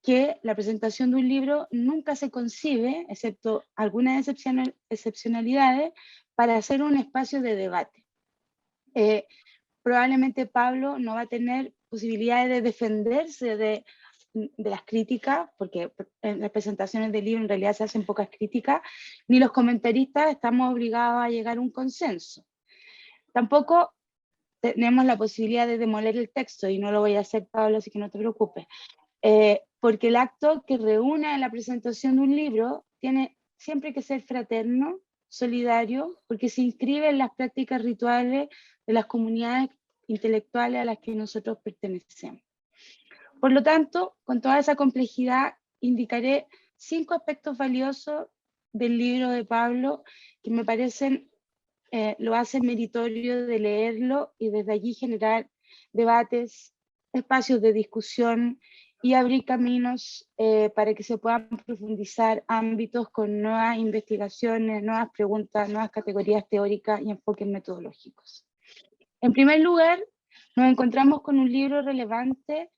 que la presentación de un libro nunca se concibe, excepto algunas excepcionalidades, para hacer un espacio de debate. Probablemente Pablo no va a tener posibilidades de defenderse de las críticas, porque en las presentaciones del libro en realidad se hacen pocas críticas, ni los comentaristas estamos obligados a llegar a un consenso. Tampoco tenemos la posibilidad de demoler el texto, y no lo voy a hacer, Pablo, así que no te preocupes, porque el acto que reúne en la presentación de un libro tiene siempre que ser fraterno, solidario, porque se inscribe en las prácticas rituales de las comunidades intelectuales a las que nosotros pertenecemos. Por lo tanto, con toda esa complejidad, indicaré 5 aspectos valiosos del libro de Pablo que me parecen lo hacen meritorio de leerlo y desde allí generar debates, espacios de discusión y abrir caminos para que se puedan profundizar ámbitos con nuevas investigaciones, nuevas preguntas, nuevas categorías teóricas y enfoques metodológicos. En primer lugar, nos encontramos con un libro relevante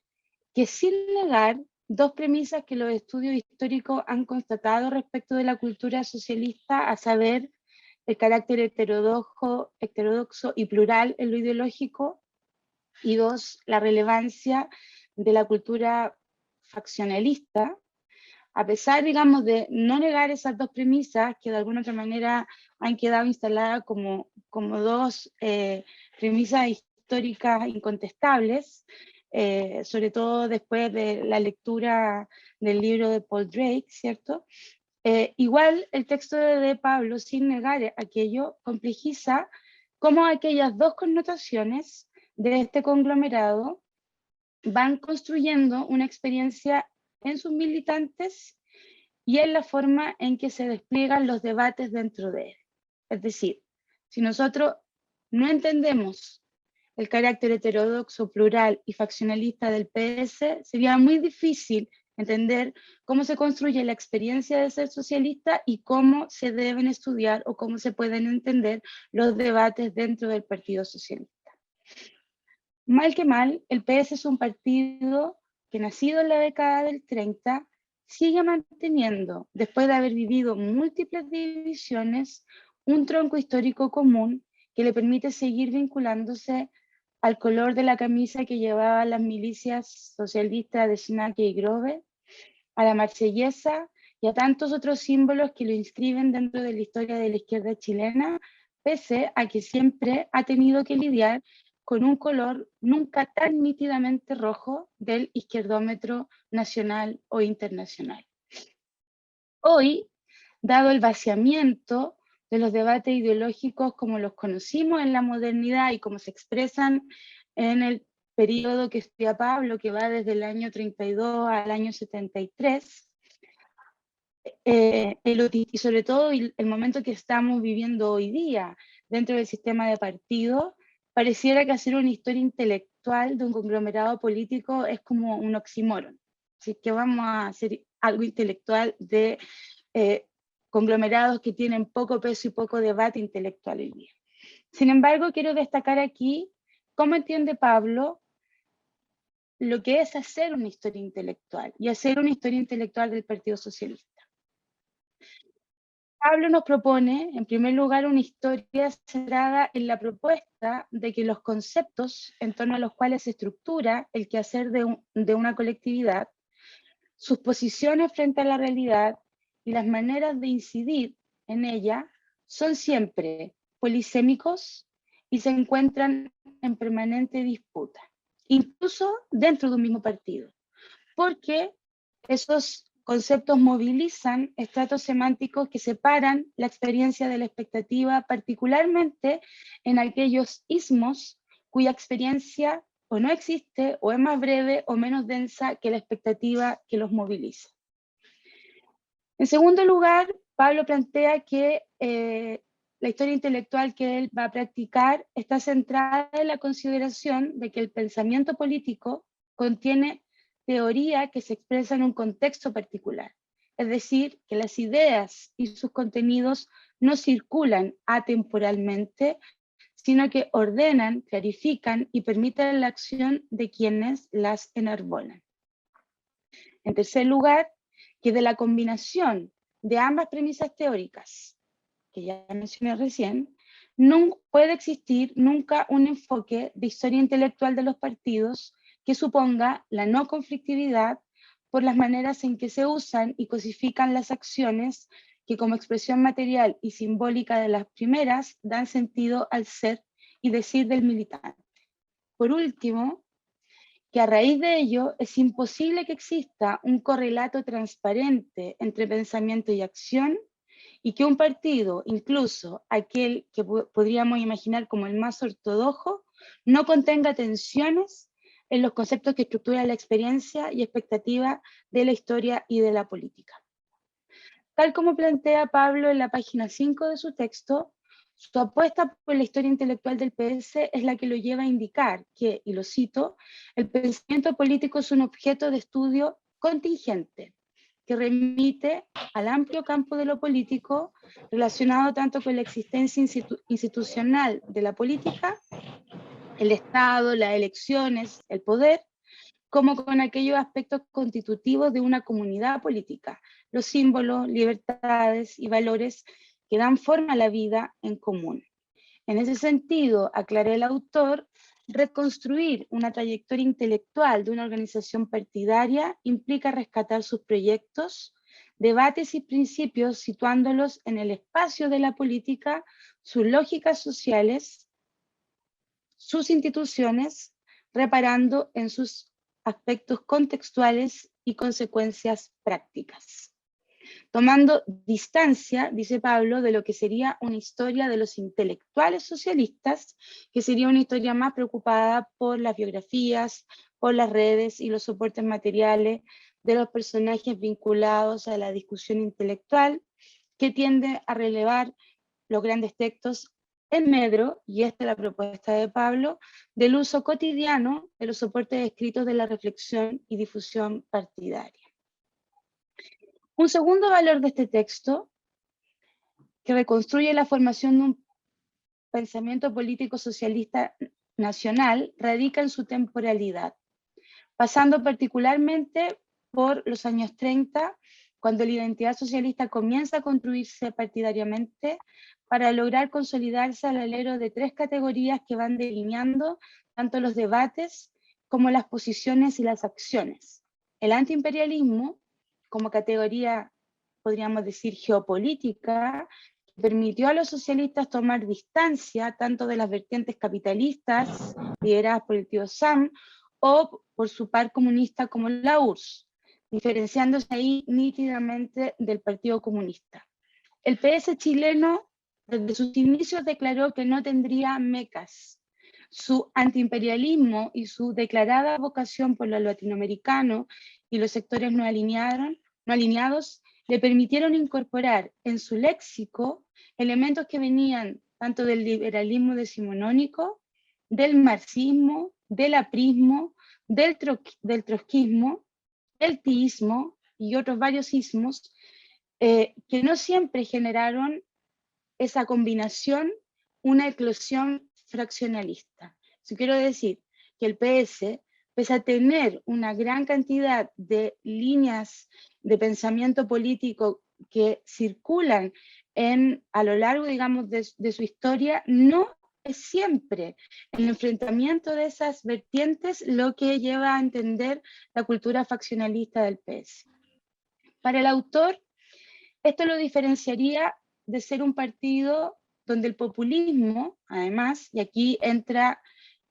que, sin negar 2 premisas que los estudios históricos han constatado respecto de la cultura socialista, a saber, el carácter heterodoxo y plural en lo ideológico, y 2, la relevancia de la cultura faccionalista, a pesar, digamos, de no negar esas 2 premisas que de alguna otra manera han quedado instaladas como 2 premisas históricas incontestables, sobre todo después de la lectura del libro de Paul Drake, ¿cierto? Igual el texto de Pablo, sin negar aquello, complejiza cómo aquellas 2 connotaciones de este conglomerado van construyendo una experiencia en sus militantes y en la forma en que se despliegan los debates dentro de él. Es decir, si nosotros no entendemos el carácter heterodoxo, plural y faccionalista del PS, sería muy difícil entender cómo se construye la experiencia de ser socialista y cómo se deben estudiar o cómo se pueden entender los debates dentro del Partido Socialista. Mal que mal, el PS es un partido que, nacido en la década del 30, sigue manteniendo, después de haber vivido múltiples divisiones, un tronco histórico común que le permite seguir vinculándose al color de la camisa que llevaban las milicias socialistas de Schnaque y Grove, a la marsellesa y a tantos otros símbolos que lo inscriben dentro de la historia de la izquierda chilena, pese a que siempre ha tenido que lidiar con un color nunca tan nítidamente rojo del izquierdómetro nacional o internacional. Hoy, dado el vaciamiento de los debates ideológicos como los conocimos en la modernidad y como se expresan en el periodo que estudia Pablo, que va desde el año 32 al año 73, y sobre todo el momento que estamos viviendo hoy día dentro del sistema de partidos, pareciera que hacer una historia intelectual de un conglomerado político es como un oxímoron. Así que vamos a hacer algo intelectual de conglomerados que tienen poco peso y poco debate intelectual hoy día. Sin embargo, quiero destacar aquí cómo entiende Pablo lo que es hacer una historia intelectual y hacer una historia intelectual del Partido Socialista. Pablo nos propone, en primer lugar, una historia centrada en la propuesta de que los conceptos en torno a los cuales se estructura el quehacer de una colectividad, sus posiciones frente a la realidad y las maneras de incidir en ella son siempre polisémicos y se encuentran en permanente disputa, incluso dentro de un mismo partido, porque esos conceptos movilizan estratos semánticos que separan la experiencia de la expectativa, particularmente en aquellos ismos cuya experiencia o no existe, o es más breve o menos densa que la expectativa que los moviliza. En segundo lugar, Pablo plantea que la historia intelectual que él va a practicar está centrada en la consideración de que el pensamiento político contiene teoría que se expresa en un contexto particular. Es decir, que las ideas y sus contenidos no circulan atemporalmente, sino que ordenan, clarifican y permiten la acción de quienes las enarbolan. En tercer lugar, que de la combinación de ambas premisas teóricas, que ya mencioné recién, no puede existir nunca un enfoque de historia intelectual de los partidos que suponga la no conflictividad por las maneras en que se usan y cosifican las acciones que como expresión material y simbólica de las primeras dan sentido al ser y decir del militante. Por último, que a raíz de ello es imposible que exista un correlato transparente entre pensamiento y acción, y que un partido, incluso aquel que podríamos imaginar como el más ortodoxo, no contenga tensiones en los conceptos que estructuran la experiencia y expectativa de la historia y de la política. Tal como plantea Pablo en la página 5 de su texto, su apuesta por la historia intelectual del PS es la que lo lleva a indicar que, y lo cito, el pensamiento político es un objeto de estudio contingente, que remite al amplio campo de lo político, relacionado tanto con la existencia institucional de la política, el Estado, las elecciones, el poder, como con aquellos aspectos constitutivos de una comunidad política, los símbolos, libertades y valores que dan forma a la vida en común. En ese sentido, aclara el autor, reconstruir una trayectoria intelectual de una organización partidaria implica rescatar sus proyectos, debates y principios, situándolos en el espacio de la política, sus lógicas sociales, sus instituciones, reparando en sus aspectos contextuales y consecuencias prácticas. Tomando distancia, dice Pablo, de lo que sería una historia de los intelectuales socialistas, que sería una historia más preocupada por las biografías, por las redes y los soportes materiales de los personajes vinculados a la discusión intelectual, que tiende a relevar los grandes textos en medro, y esta es la propuesta de Pablo, del uso cotidiano de los soportes escritos de la reflexión y difusión partidaria. Un segundo valor de este texto, que reconstruye la formación de un pensamiento político socialista nacional, radica en su temporalidad, pasando particularmente por los años 30, cuando la identidad socialista comienza a construirse partidariamente para lograr consolidarse al alero de tres categorías que van delineando tanto los debates como las posiciones y las acciones. El antiimperialismo, como categoría, podríamos decir, geopolítica, que permitió a los socialistas tomar distancia tanto de las vertientes capitalistas, lideradas por el tío Sam, o por su par comunista como la URSS, diferenciándose ahí nítidamente del Partido Comunista. El PS chileno, desde sus inicios, declaró que no tendría mecas. Su antiimperialismo y su declarada vocación por lo latinoamericano y los sectores no alineados le permitieron incorporar en su léxico elementos que venían tanto del liberalismo decimonónico, del marxismo, del aprismo, del trotskismo, del tiismo y otros varios ismos que no siempre generaron esa combinación, una eclosión fraccionalista. Eso quiero decir que el PS, pese a tener una gran cantidad de líneas de pensamiento político que circulan a lo largo, digamos, de su historia, no es siempre el enfrentamiento de esas vertientes lo que lleva a entender la cultura faccionalista del PS. Para el autor, Esto lo diferenciaría de ser un partido donde el populismo, además, y aquí entra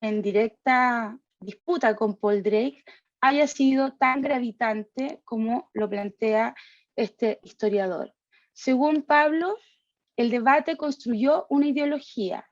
en directa disputa con Paul Drake, haya sido tan gravitante como lo plantea este historiador. Según Pablo, el debate construyó una ideología,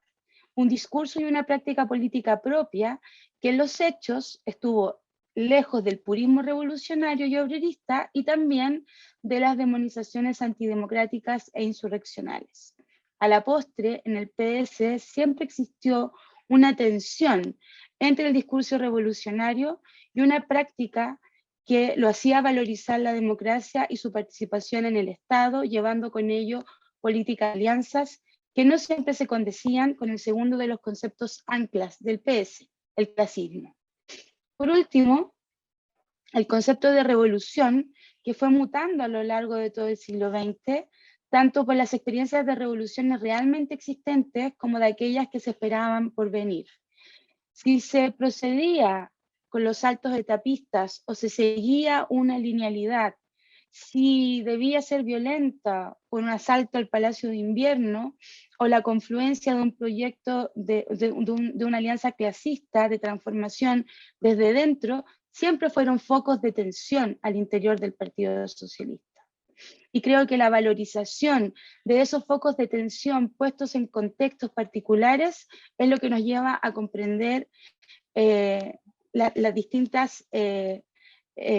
un discurso y una práctica política propia que en los hechos estuvo lejos del purismo revolucionario y obrerista y también de las demonizaciones antidemocráticas e insurreccionales. A la postre, en el PS siempre existió una tensión entre el discurso revolucionario y una práctica que lo hacía valorizar la democracia y su participación en el Estado, llevando con ello políticas de alianzas que no siempre se condecían con el segundo de los conceptos anclas del PS, el clasismo. Por último, el concepto de revolución, que fue mutando a lo largo de todo el siglo XX, tanto por las experiencias de revoluciones realmente existentes como de aquellas que se esperaban por venir. Si se procedía con los saltos etapistas o se seguía una linealidad, si debía ser violenta por un asalto al Palacio de Invierno o la confluencia de un proyecto de una alianza clasista de transformación desde dentro, siempre fueron focos de tensión al interior del Partido Socialista. Y creo que la valorización de esos focos de tensión puestos en contextos particulares es lo que nos lleva a comprender las distintas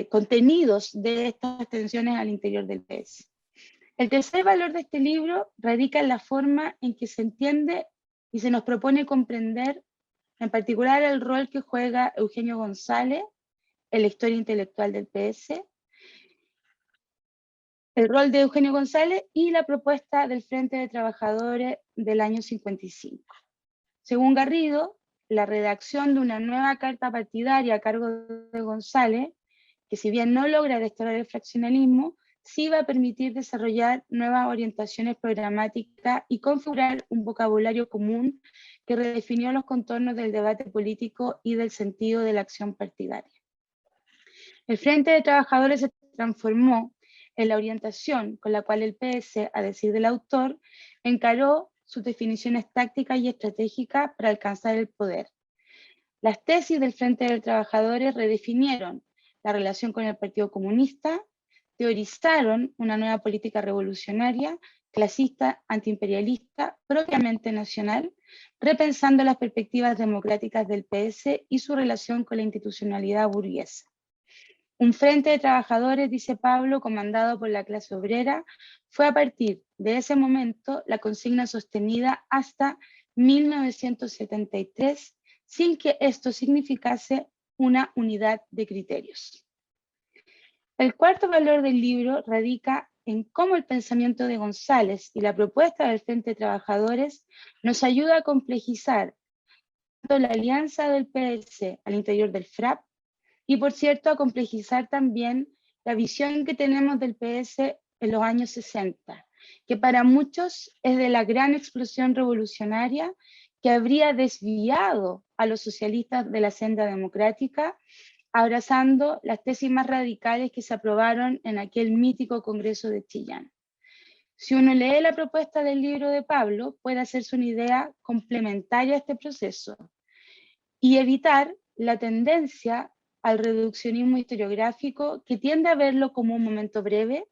contenidos de estas tensiones al interior del PS. El tercer valor de este libro radica en la forma en que se entiende y se nos propone comprender, en particular, el rol que juega Eugenio González en la historia intelectual del PS, el rol de Eugenio González y la propuesta del Frente de Trabajadores del año 55. Según Garrido, la redacción de una nueva carta partidaria a cargo de González, que si bien no logra restaurar el fraccionalismo, sí va a permitir desarrollar nuevas orientaciones programáticas y configurar un vocabulario común que redefinió los contornos del debate político y del sentido de la acción partidaria. El Frente de Trabajadores se transformó en la orientación con la cual el PS, a decir del autor, encaró sus definiciones tácticas y estratégicas para alcanzar el poder. Las tesis del Frente de Trabajadores redefinieron la relación con el Partido Comunista, teorizaron una nueva política revolucionaria, clasista, antiimperialista, propiamente nacional, repensando las perspectivas democráticas del PS y su relación con la institucionalidad burguesa. Un frente de trabajadores, dice Pablo, comandado por la clase obrera, fue a partir de ese momento la consigna sostenida hasta 1973, sin que esto significase una unidad de criterios. El cuarto valor del libro radica en cómo el pensamiento de González y la propuesta del Frente de Trabajadores nos ayuda a complejizar tanto la alianza del PS al interior del FRAP y, por cierto, a complejizar también la visión que tenemos del PS en los años 60, que para muchos es de la gran explosión revolucionaria que habría desviado a los socialistas de la senda democrática, abrazando las tesis más radicales que se aprobaron en aquel mítico Congreso de Chillán. Si uno lee la propuesta del libro de Pablo, puede hacerse una idea complementaria a este proceso y evitar la tendencia al reduccionismo historiográfico que tiende a verlo como un momento breve,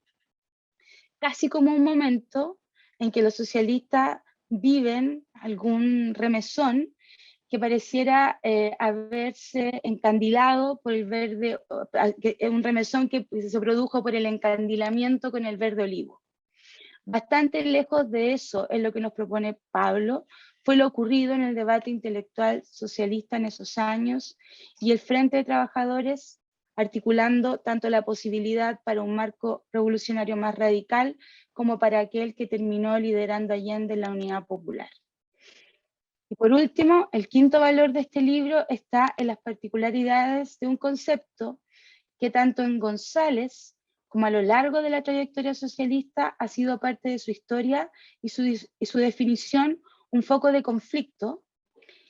casi como un momento en que los socialistas viven algún remesón que pareciera haberse encandilado por el verde, un remesón que se produjo por el encandilamiento con el verde olivo. Bastante lejos de eso es lo que nos propone Pablo, fue lo ocurrido en el debate intelectual socialista en esos años, y el Frente de Trabajadores articulando tanto la posibilidad para un marco revolucionario más radical como para aquel que terminó liderando Allende la Unidad Popular. Y por último, el quinto valor de este libro está en las particularidades de un concepto que tanto en González como a lo largo de la trayectoria socialista ha sido parte de su historia y su definición un foco de conflicto,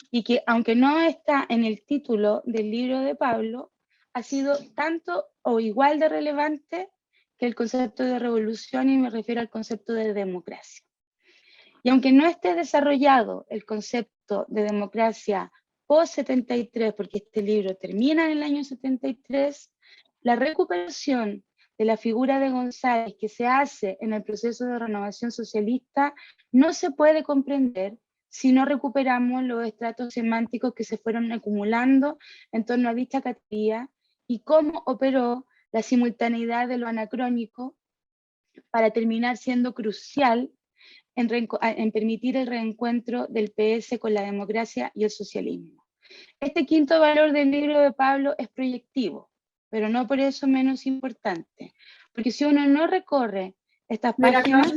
y que aunque no está en el título del libro de Pablo, ha sido tanto o igual de relevante que el concepto de revolución, y me refiero al concepto de democracia. Y aunque no esté desarrollado el concepto de democracia post-73, porque este libro termina en el año 73, la recuperación de la figura de González que se hace en el proceso de renovación socialista no se puede comprender si no recuperamos los estratos semánticos que se fueron acumulando en torno a dicha categoría y cómo operó la simultaneidad de lo anacrónico para terminar siendo crucial en permitir el reencuentro del PS con la democracia y el socialismo. Este quinto valor del libro de Pablo es proyectivo, pero no por eso menos importante, porque si uno no recorre estas páginas,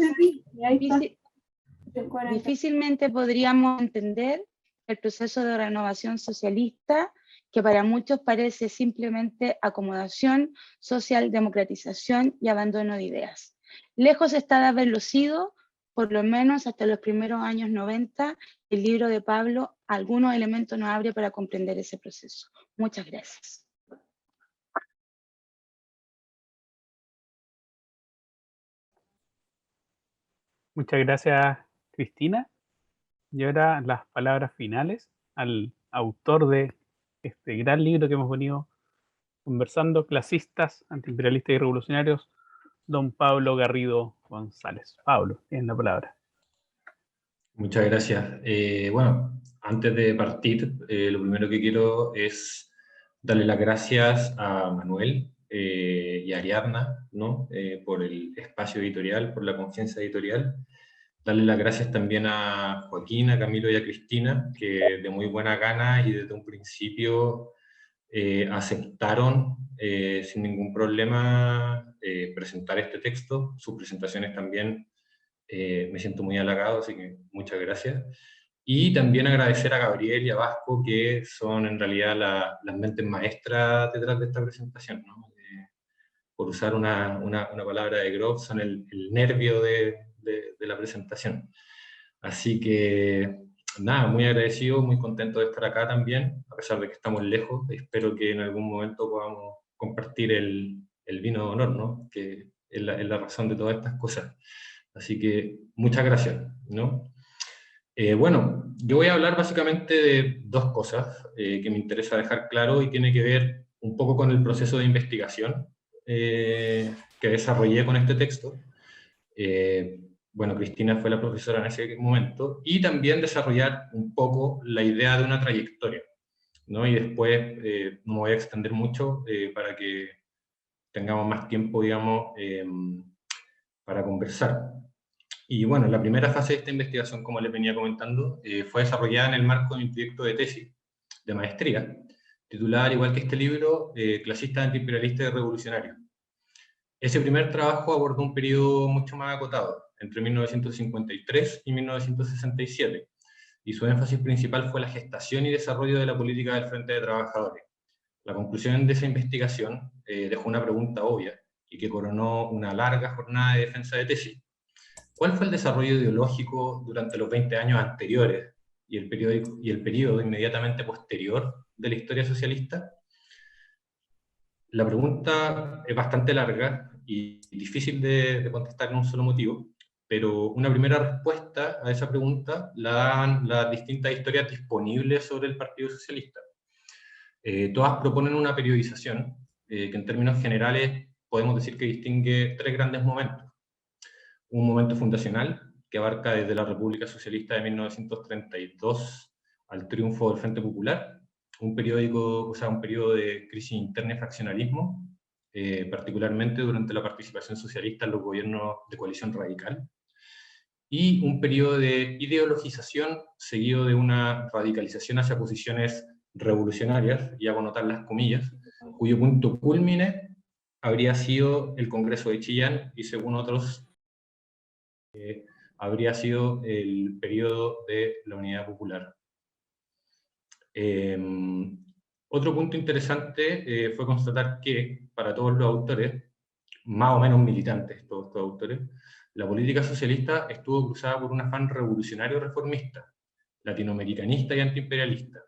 difícilmente podríamos entender el proceso de renovación socialista, que para muchos parece simplemente acomodación, social, democratización y abandono de ideas. Lejos está de haberlo sido, por lo menos hasta los primeros años 90, el libro de Pablo algunos elementos nos abre para comprender ese proceso. Muchas gracias. Muchas gracias, Cristina. Y ahora las palabras finales al autor de este gran libro que hemos venido conversando, Clasistas, Antiimperialistas y Revolucionarios, don Pablo Garrido González. Pablo, tienes la palabra. Muchas gracias. Bueno, antes de partir, lo primero que quiero es darle las gracias a Manuel y a Ariadna, ¿no? Por el espacio editorial, por la confianza editorial. Darle las gracias también a Joaquín, a Camilo y a Cristina, que de muy buena gana y desde un principio aceptaron sin ningún problema presentar este texto. Sus presentaciones también me siento muy halagado, así que muchas gracias. Y también agradecer a Gabriel y a Vasco, que son en realidad las mentes maestras detrás de esta presentación, ¿no? Por usar una palabra de Grof, son el nervio de la presentación. Así que, nada, muy agradecido, muy contento de estar acá también, a pesar de que estamos lejos. Espero que en algún momento podamos compartir el vino de honor, ¿no? Que es la razón de todas estas cosas. Así que, muchas gracias, ¿no? Bueno, yo voy a hablar básicamente de dos cosas que me interesa dejar claro y tiene que ver un poco con el proceso de investigación que desarrollé con este texto. Bueno, Cristina fue la profesora en ese momento, y también desarrollar un poco la idea de una trayectoria, ¿no? Y después no me voy a extender mucho para que tengamos más tiempo, digamos, para conversar. Y bueno, la primera fase de esta investigación, como les venía comentando, fue desarrollada en el marco de mi proyecto de tesis de maestría, titulada, al igual que este libro, Clasistas, Antiimperialistas y Revolucionarios. Ese primer trabajo abordó un periodo mucho más acotado, entre 1953 y 1967, y su énfasis principal fue la gestación y desarrollo de la política del Frente de Trabajadores. La conclusión de esa investigación dejó una pregunta obvia, y que coronó una larga jornada de defensa de tesis. ¿Cuál fue el desarrollo ideológico durante los 20 años anteriores y el periodo inmediatamente posterior de la historia socialista? La pregunta es bastante larga y difícil de contestar en un solo motivo, pero una primera respuesta a esa pregunta la dan las distintas historias disponibles sobre el Partido Socialista. Todas proponen una periodización que en términos generales podemos decir que distingue tres grandes momentos. Un momento fundacional que abarca desde la República Socialista de 1932 al triunfo del Frente Popular, un periodo de crisis interna y fraccionalismo, particularmente durante la participación socialista en los gobiernos de coalición radical, y un periodo de ideologización seguido de una radicalización hacia posiciones revolucionarias, y hago notar las comillas, cuyo punto cúlmine habría sido el Congreso de Chillán, y según otros habría sido el periodo de la Unidad Popular. Otro punto interesante fue constatar que para todos los autores, más o menos militantes, todos estos autores, la política socialista estuvo cruzada por un afán revolucionario reformista, latinoamericanista y antiimperialista,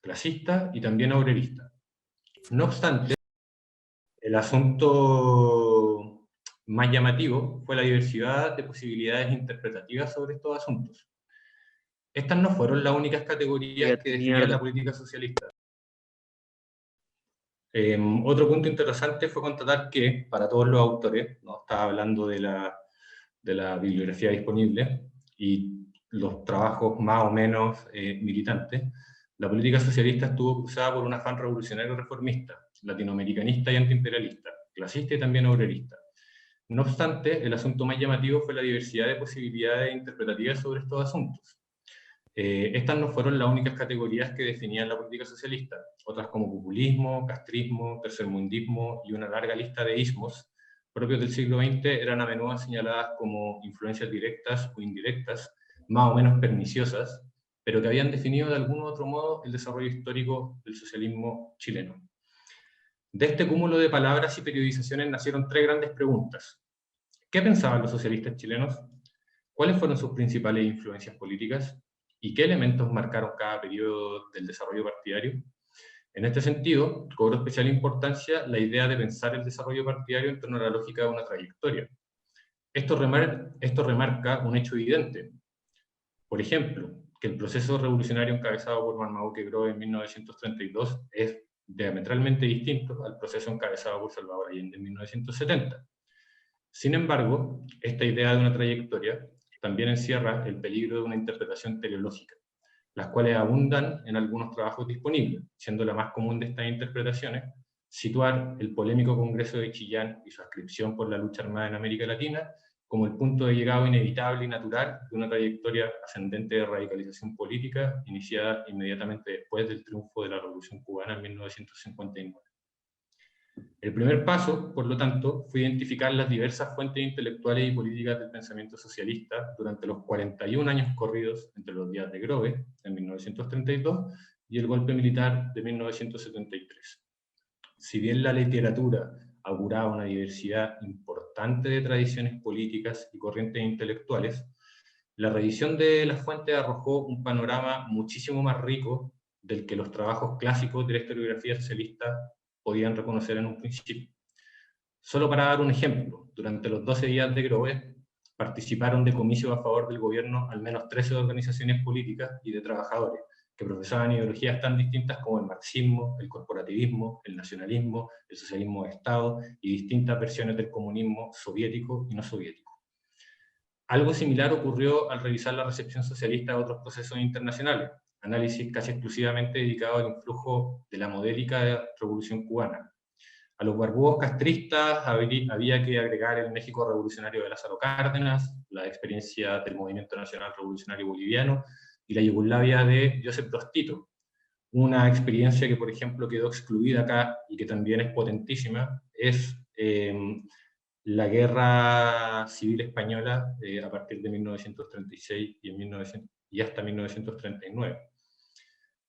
clasista y también obrerista. No obstante, el asunto más llamativo fue la diversidad de posibilidades interpretativas sobre estos asuntos. Estas no fueron las únicas categorías que definían la política socialista. Otro punto interesante fue constatar que, para todos los autores, no estaba hablando de la bibliografía disponible y los trabajos más o menos militantes, la política socialista estuvo cruzada por un afán revolucionario reformista, latinoamericanista y antiimperialista, clasista y también obrerista. No obstante, el asunto más llamativo fue la diversidad de posibilidades interpretativas sobre estos asuntos. Estas no fueron las únicas categorías que definían la política socialista. Otras como populismo, castrismo, tercermundismo y una larga lista de ismos propios del siglo XX eran a menudo señaladas como influencias directas o indirectas, más o menos perniciosas, pero que habían definido de algún otro modo el desarrollo histórico del socialismo chileno. De este cúmulo de palabras y periodizaciones nacieron tres grandes preguntas. ¿Qué pensaban los socialistas chilenos? ¿Cuáles fueron sus principales influencias políticas? ¿Y qué elementos marcaron cada periodo del desarrollo partidario? En este sentido, cobró especial importancia la idea de pensar el desarrollo partidario en torno a la lógica de una trayectoria. Esto remarca un hecho evidente. Por ejemplo, que el proceso revolucionario encabezado por Marmaduke Grove en 1932 es diametralmente distinto al proceso encabezado por Salvador Allende en 1970. Sin embargo, esta idea de una trayectoria también encierra el peligro de una interpretación teleológica, las cuales abundan en algunos trabajos disponibles, siendo la más común de estas interpretaciones situar el polémico Congreso de Chillán y su adscripción por la lucha armada en América Latina como el punto de llegada inevitable y natural de una trayectoria ascendente de radicalización política iniciada inmediatamente después del triunfo de la Revolución Cubana en 1959. El primer paso, por lo tanto, fue identificar las diversas fuentes intelectuales y políticas del pensamiento socialista durante los 41 años corridos entre los días de Grove, en 1932, y el golpe militar de 1973. Si bien la literatura auguraba una diversidad importante de tradiciones políticas y corrientes intelectuales, la revisión de las fuentes arrojó un panorama muchísimo más rico del que los trabajos clásicos de la historiografía socialista podían reconocer en un principio. Solo para dar un ejemplo, durante los 12 días de Grove participaron de comicios a favor del gobierno al menos 13 organizaciones políticas y de trabajadores, que profesaban ideologías tan distintas como el marxismo, el corporativismo, el nacionalismo, el socialismo de Estado y distintas versiones del comunismo soviético y no soviético. Algo similar ocurrió al revisar la recepción socialista de otros procesos internacionales, análisis casi exclusivamente dedicado al influjo de la modélica revolución cubana. A los barbudos castristas había que agregar el México revolucionario de Lázaro Cárdenas, la experiencia del Movimiento Nacional Revolucionario Boliviano y la Yugoslavia de Josep Broz Tito. Una experiencia que, por ejemplo, quedó excluida acá y que también es potentísima, es la Guerra Civil Española a partir de 1936 y hasta 1939.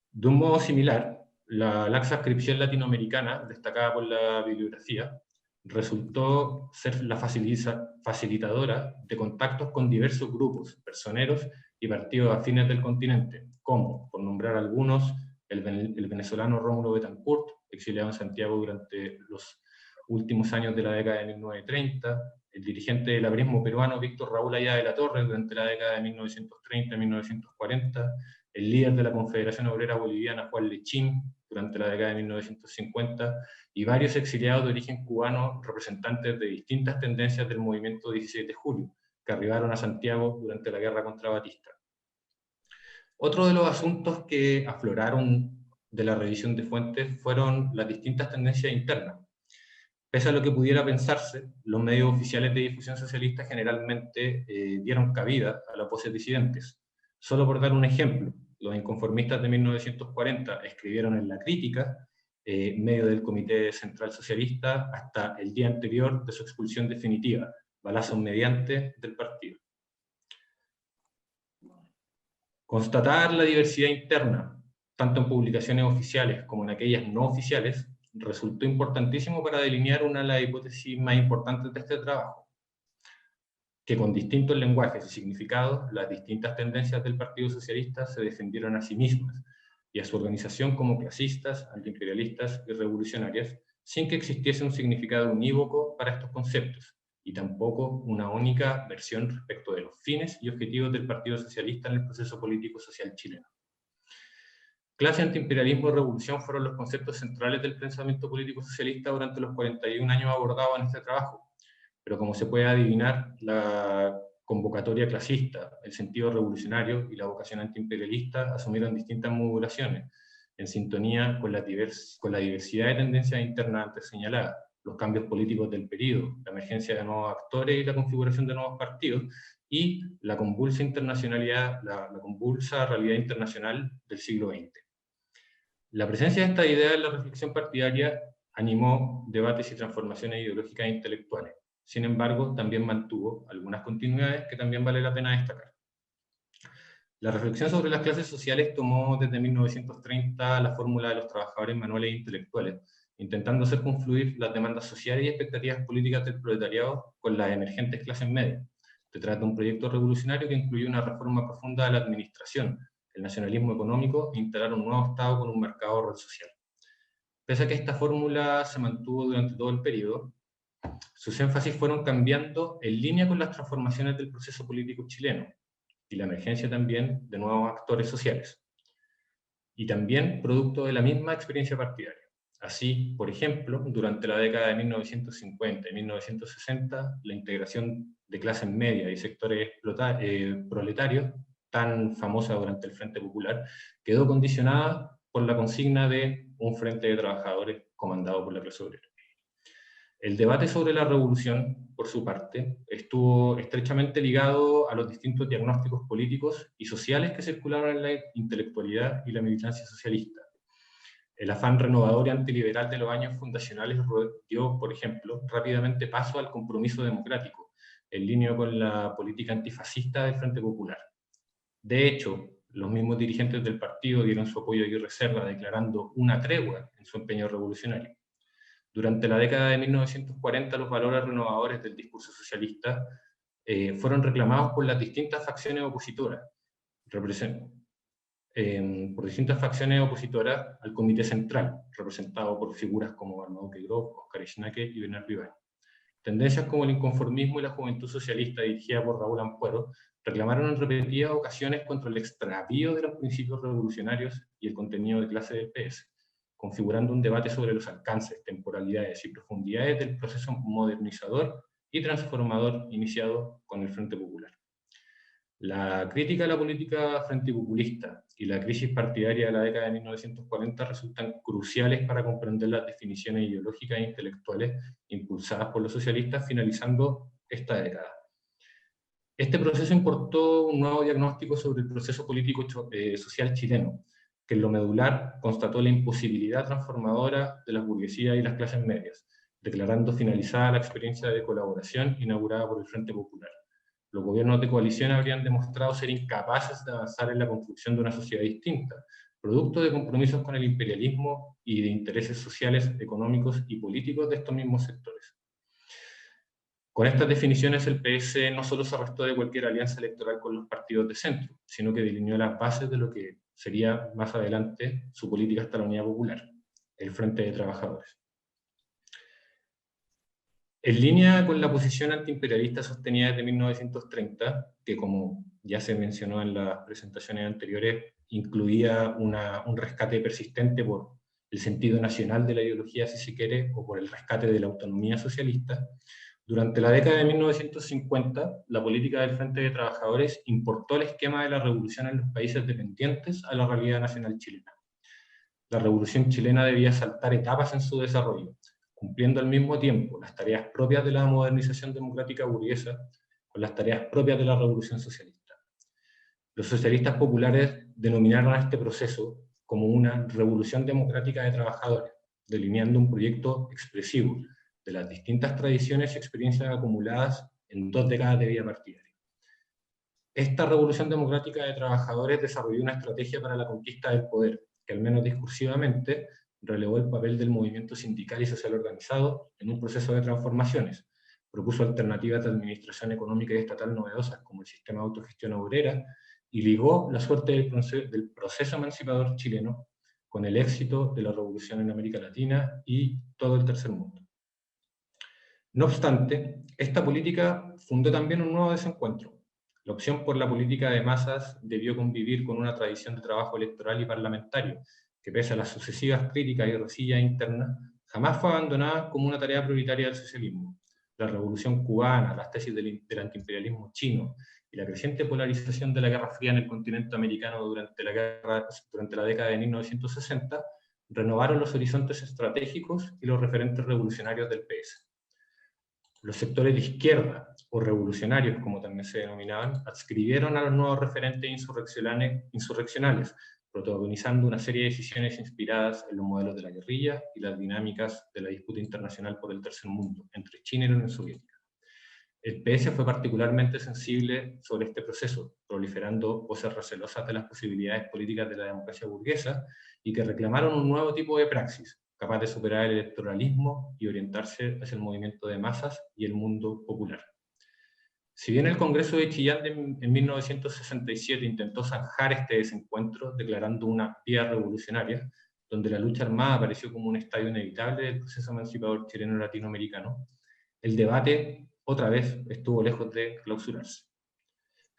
De un modo similar, la laxa adscripción latinoamericana, destacada por la bibliografía, resultó ser la facilitadora de contactos con diversos grupos, personeros y partidos afines del continente, como, por nombrar algunos, el venezolano Rómulo Betancourt, exiliado en Santiago durante los últimos años de la década de 1930, el dirigente del labrismo peruano Víctor Raúl Ayala de la Torre durante la década de 1930-1940, el líder de la Confederación Obrera Boliviana Juan Lechín durante la década de 1950, y varios exiliados de origen cubano representantes de distintas tendencias del movimiento 16 de julio, que arribaron a Santiago durante la guerra contra Batista. Otro de los asuntos que afloraron de la revisión de fuentes fueron las distintas tendencias internas. Pese a lo que pudiera pensarse, los medios oficiales de difusión socialista generalmente dieron cabida a las voces disidentes. Solo por dar un ejemplo, los inconformistas de 1940 escribieron en La Crítica, medio del Comité Central Socialista, hasta el día anterior de su expulsión definitiva, balazos mediante del partido. Constatar la diversidad interna, tanto en publicaciones oficiales como en aquellas no oficiales, resultó importantísimo para delinear una de las hipótesis más importantes de este trabajo, que con distintos lenguajes y significados, las distintas tendencias del Partido Socialista se defendieron a sí mismas y a su organización como clasistas, antiimperialistas y revolucionarias, sin que existiese un significado unívoco para estos conceptos, y tampoco una única versión respecto de los fines y objetivos del Partido Socialista en el proceso político-social chileno. Clase, antiimperialismo y revolución fueron los conceptos centrales del pensamiento político socialista durante los 41 años abordados en este trabajo, pero como se puede adivinar, la convocatoria clasista, el sentido revolucionario y la vocación antiimperialista asumieron distintas modulaciones, en sintonía con la diversidad de tendencias internas antes señaladas, los cambios políticos del periodo, la emergencia de nuevos actores y la configuración de nuevos partidos, y la convulsa internacionalidad, la convulsa realidad internacional del siglo XX. La presencia de esta idea en la reflexión partidaria animó debates y transformaciones ideológicas e intelectuales. Sin embargo, también mantuvo algunas continuidades que también vale la pena destacar. La reflexión sobre las clases sociales tomó desde 1930 la fórmula de los trabajadores manuales e intelectuales, intentando hacer confluir las demandas sociales y expectativas políticas del proletariado con las emergentes clases medias. Se trata de un proyecto revolucionario que incluye una reforma profunda de la administración, el nacionalismo económico e instalar un nuevo Estado con un mercado rol social. Pese a que esta fórmula se mantuvo durante todo el periodo, sus énfasis fueron cambiando en línea con las transformaciones del proceso político chileno y la emergencia también de nuevos actores sociales, y también producto de la misma experiencia partidaria. Así, por ejemplo, durante la década de 1950 y 1960, la integración de clases medias y sectores proletarios, tan famosa durante el Frente Popular, quedó condicionada por la consigna de un frente de trabajadores comandado por la clase obrera. El debate sobre la revolución, por su parte, estuvo estrechamente ligado a los distintos diagnósticos políticos y sociales que circularon en la intelectualidad y la militancia socialista. El afán renovador y antiliberal de los años fundacionales dio, por ejemplo, rápidamente paso al compromiso democrático, en línea con la política antifascista del Frente Popular. De hecho, los mismos dirigentes del partido dieron su apoyo y reserva, declarando una tregua en su empeño revolucionario. Durante la década de 1940, los valores renovadores del discurso socialista fueron reclamados por las distintas facciones opositoras, al Comité Central, representado por figuras como Arnaldo Queiroz, Óscar Echenique y Bernard Vivar. Tendencias como el inconformismo y la juventud socialista, dirigida por Raúl Ampuero, reclamaron en repetidas ocasiones contra el extravío de los principios revolucionarios y el contenido de clase del PS, configurando un debate sobre los alcances, temporalidades y profundidades del proceso modernizador y transformador iniciado con el Frente Popular. La crítica a la política frente populista y la crisis partidaria de la década de 1940 resultan cruciales para comprender las definiciones ideológicas e intelectuales impulsadas por los socialistas finalizando esta década. Este proceso importó un nuevo diagnóstico sobre el proceso político social chileno, que en lo medular constató la imposibilidad transformadora de las burguesías y las clases medias, declarando finalizada la experiencia de colaboración inaugurada por el Frente Popular. Los gobiernos de coalición habrían demostrado ser incapaces de avanzar en la construcción de una sociedad distinta, producto de compromisos con el imperialismo y de intereses sociales, económicos y políticos de estos mismos sectores. Con estas definiciones, el PS no solo se restó de cualquier alianza electoral con los partidos de centro, sino que delineó las bases de lo que sería más adelante su política hasta la Unidad Popular, el Frente de Trabajadores. En línea con la posición antiimperialista sostenida desde 1930, que como ya se mencionó en las presentaciones anteriores, incluía un rescate persistente por el sentido nacional de la ideología, si se quiere, o por el rescate de la autonomía socialista, durante la década de 1950, la política del Frente de Trabajadores importó el esquema de la revolución en los países dependientes a la realidad nacional chilena. La revolución chilena debía saltar etapas en su desarrollo, cumpliendo al mismo tiempo las tareas propias de la modernización democrática burguesa con las tareas propias de la revolución socialista. Los socialistas populares denominaron a este proceso como una revolución democrática de trabajadores, delineando un proyecto expresivo de las distintas tradiciones y experiencias acumuladas en 2 décadas de vida partidaria. Esta revolución democrática de trabajadores desarrolló una estrategia para la conquista del poder, que al menos discursivamente relevó el papel del movimiento sindical y social organizado en un proceso de transformaciones, propuso alternativas de administración económica y estatal novedosas como el sistema de autogestión obrera, y ligó la suerte del proceso emancipador chileno con el éxito de la revolución en América Latina y todo el tercer mundo. No obstante, esta política fundó también un nuevo desencuentro. La opción por la política de masas debió convivir con una tradición de trabajo electoral y parlamentario, que pese a las sucesivas críticas y resillas internas, jamás fue abandonada como una tarea prioritaria del socialismo. La revolución cubana, las tesis del antiimperialismo chino y la creciente polarización de la Guerra Fría en el continente americano durante la década de 1960 renovaron los horizontes estratégicos y los referentes revolucionarios del PS. Los sectores de izquierda, o revolucionarios como también se denominaban, adscribieron a los nuevos referentes insurreccionales, protagonizando una serie de decisiones inspiradas en los modelos de la guerrilla y las dinámicas de la disputa internacional por el tercer mundo, entre China y la Unión Soviética. El PS fue particularmente sensible sobre este proceso, proliferando voces recelosas de las posibilidades políticas de la democracia burguesa y que reclamaron un nuevo tipo de praxis, capaz de superar el electoralismo y orientarse hacia el movimiento de masas y el mundo popular. Si bien el Congreso de Chillán en 1967 intentó zanjar este desencuentro, declarando una vía revolucionaria, donde la lucha armada apareció como un estadio inevitable del proceso emancipador chileno latinoamericano, el debate otra vez estuvo lejos de clausurarse.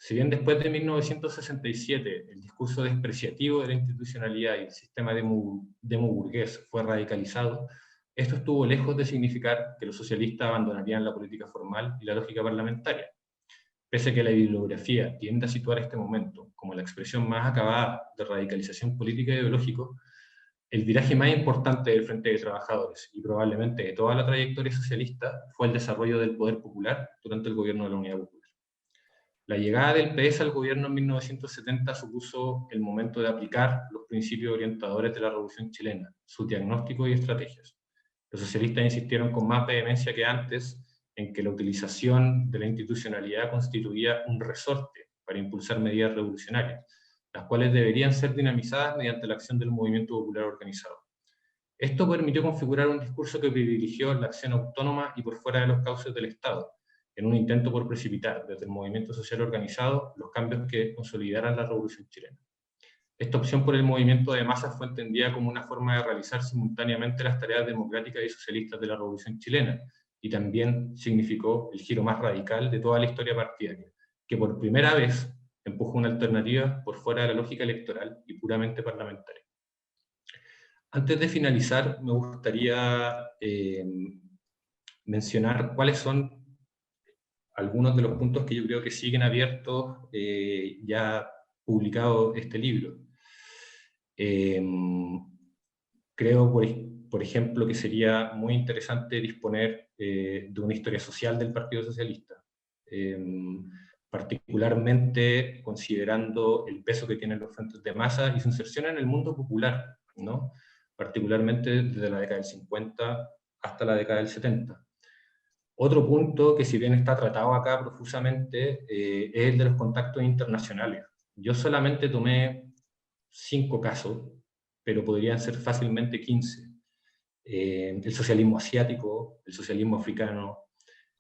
Si bien después de 1967 el discurso despreciativo de la institucionalidad y el sistema demoburgués fue radicalizado, esto estuvo lejos de significar que los socialistas abandonarían la política formal y la lógica parlamentaria. Pese a que la bibliografía tiende a situar este momento como la expresión más acabada de radicalización política e ideológica, el viraje más importante del Frente de Trabajadores y probablemente de toda la trayectoria socialista fue el desarrollo del poder popular durante el gobierno de la Unidad Popular. La llegada del PS al gobierno en 1970 supuso el momento de aplicar los principios orientadores de la Revolución Chilena, sus diagnósticos y estrategias. Los socialistas insistieron con más vehemencia que antes en que la utilización de la institucionalidad constituía un resorte para impulsar medidas revolucionarias, las cuales deberían ser dinamizadas mediante la acción del movimiento popular organizado. Esto permitió configurar un discurso que privilegió la acción autónoma y por fuera de los cauces del Estado, en un intento por precipitar desde el movimiento social organizado los cambios que consolidaran la Revolución Chilena. Esta opción por el movimiento de masas fue entendida como una forma de realizar simultáneamente las tareas democráticas y socialistas de la Revolución Chilena, y también significó el giro más radical de toda la historia partidaria, que por primera vez empujó una alternativa por fuera de la lógica electoral y puramente parlamentaria. Antes de finalizar, me gustaría mencionar cuáles son algunos de los puntos que yo creo que siguen abiertos ya publicado este libro. Creo, por ejemplo, que sería muy interesante disponer de una historia social del Partido Socialista, particularmente considerando el peso que tienen los frentes de masa y su inserción en el mundo popular, ¿no? Particularmente desde la década del 50 hasta la década del 70. Otro punto que, si bien está tratado acá profusamente, es el de los contactos internacionales. Yo solamente tomé 5 casos, pero podrían ser fácilmente 15. El socialismo asiático, el socialismo africano,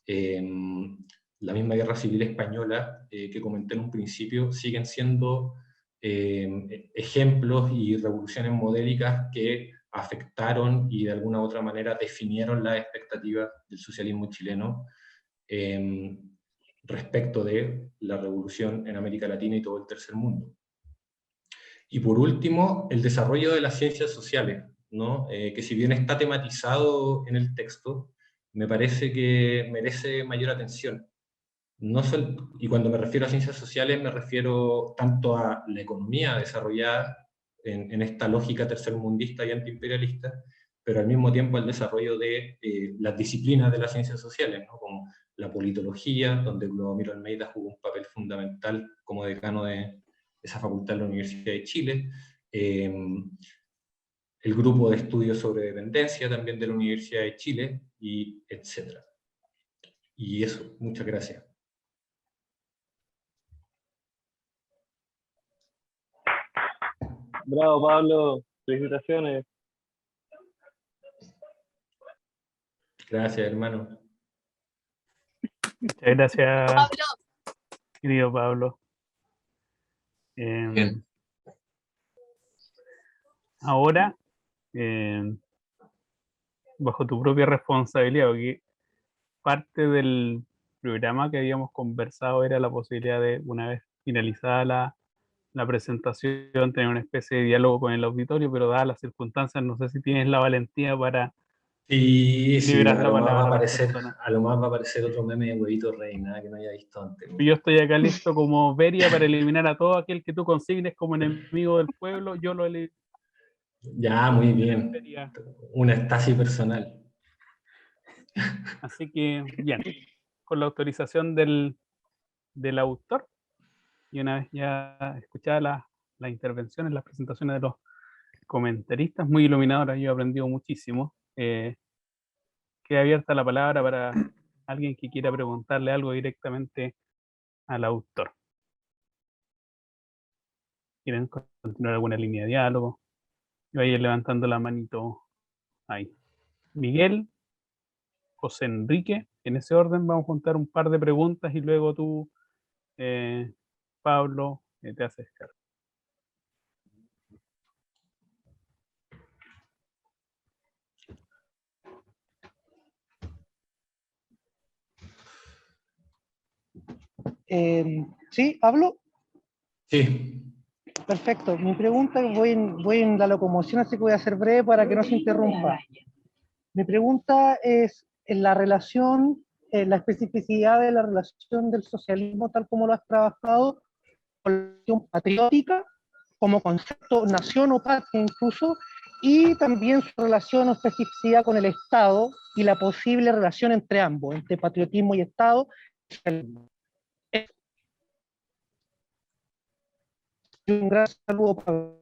la misma guerra civil española que comenté en un principio, siguen siendo ejemplos y revoluciones modélicas que afectaron y de alguna u otra manera definieron las expectativas del socialismo chileno respecto de la revolución en América Latina y todo el tercer mundo. Y por último, el desarrollo de las ciencias sociales, ¿no? Que si bien está tematizado en el texto, me parece que merece mayor atención. Y cuando me refiero a ciencias sociales, me refiero tanto a la economía desarrollada en esta lógica tercermundista y antiimperialista, pero al mismo tiempo al desarrollo de las disciplinas de las ciencias sociales, ¿no? Como la politología, donde Clodomiro Almeida jugó un papel fundamental como decano de esa facultad de la Universidad de Chile, el grupo de estudios sobre dependencia también de la Universidad de Chile, y etc. Y eso, muchas gracias. Bravo, Pablo. Felicitaciones. Gracias, hermano. Muchas gracias, Pablo. querido Pablo. Bien. Ahora, bajo tu propia responsabilidad, porque parte del programa que habíamos conversado era la posibilidad de, una vez finalizada la presentación, tener una especie de diálogo con el auditorio, pero dadas las circunstancias, no sé si tienes la valentía para Sí, sí, liberar la palabra a las personas. a lo más va a aparecer otro meme de Huevito Rey, nada que no haya visto antes. Yo estoy acá listo como Beria para eliminar a todo aquel que tú consignes como enemigo del pueblo. Yo lo elimino. Ya, muy bien. Una estasis personal. Así que, bien, con la autorización del autor, y una vez ya escuchada las intervenciones, las presentaciones de los comentaristas, muy iluminadoras, yo he aprendido muchísimo. Queda abierta la palabra para alguien que quiera preguntarle algo directamente al autor. ¿Quieren continuar alguna línea de diálogo? Y vayan levantando la manito ahí. Miguel, José Enrique, en ese orden vamos a juntar un par de preguntas y luego tú, Pablo, te haces cargo. ¿Sí? ¿Hablo? Sí. Perfecto. Mi pregunta, voy en la locomoción, así que voy a ser breve para que no se interrumpa. Mi pregunta es en la relación, la especificidad de la relación del socialismo tal como lo has trabajado con la relación patriótica como concepto nación o patria incluso, y también su relación o especificidad con el Estado y la posible relación entre ambos, entre patriotismo y Estado. Un gran saludo para...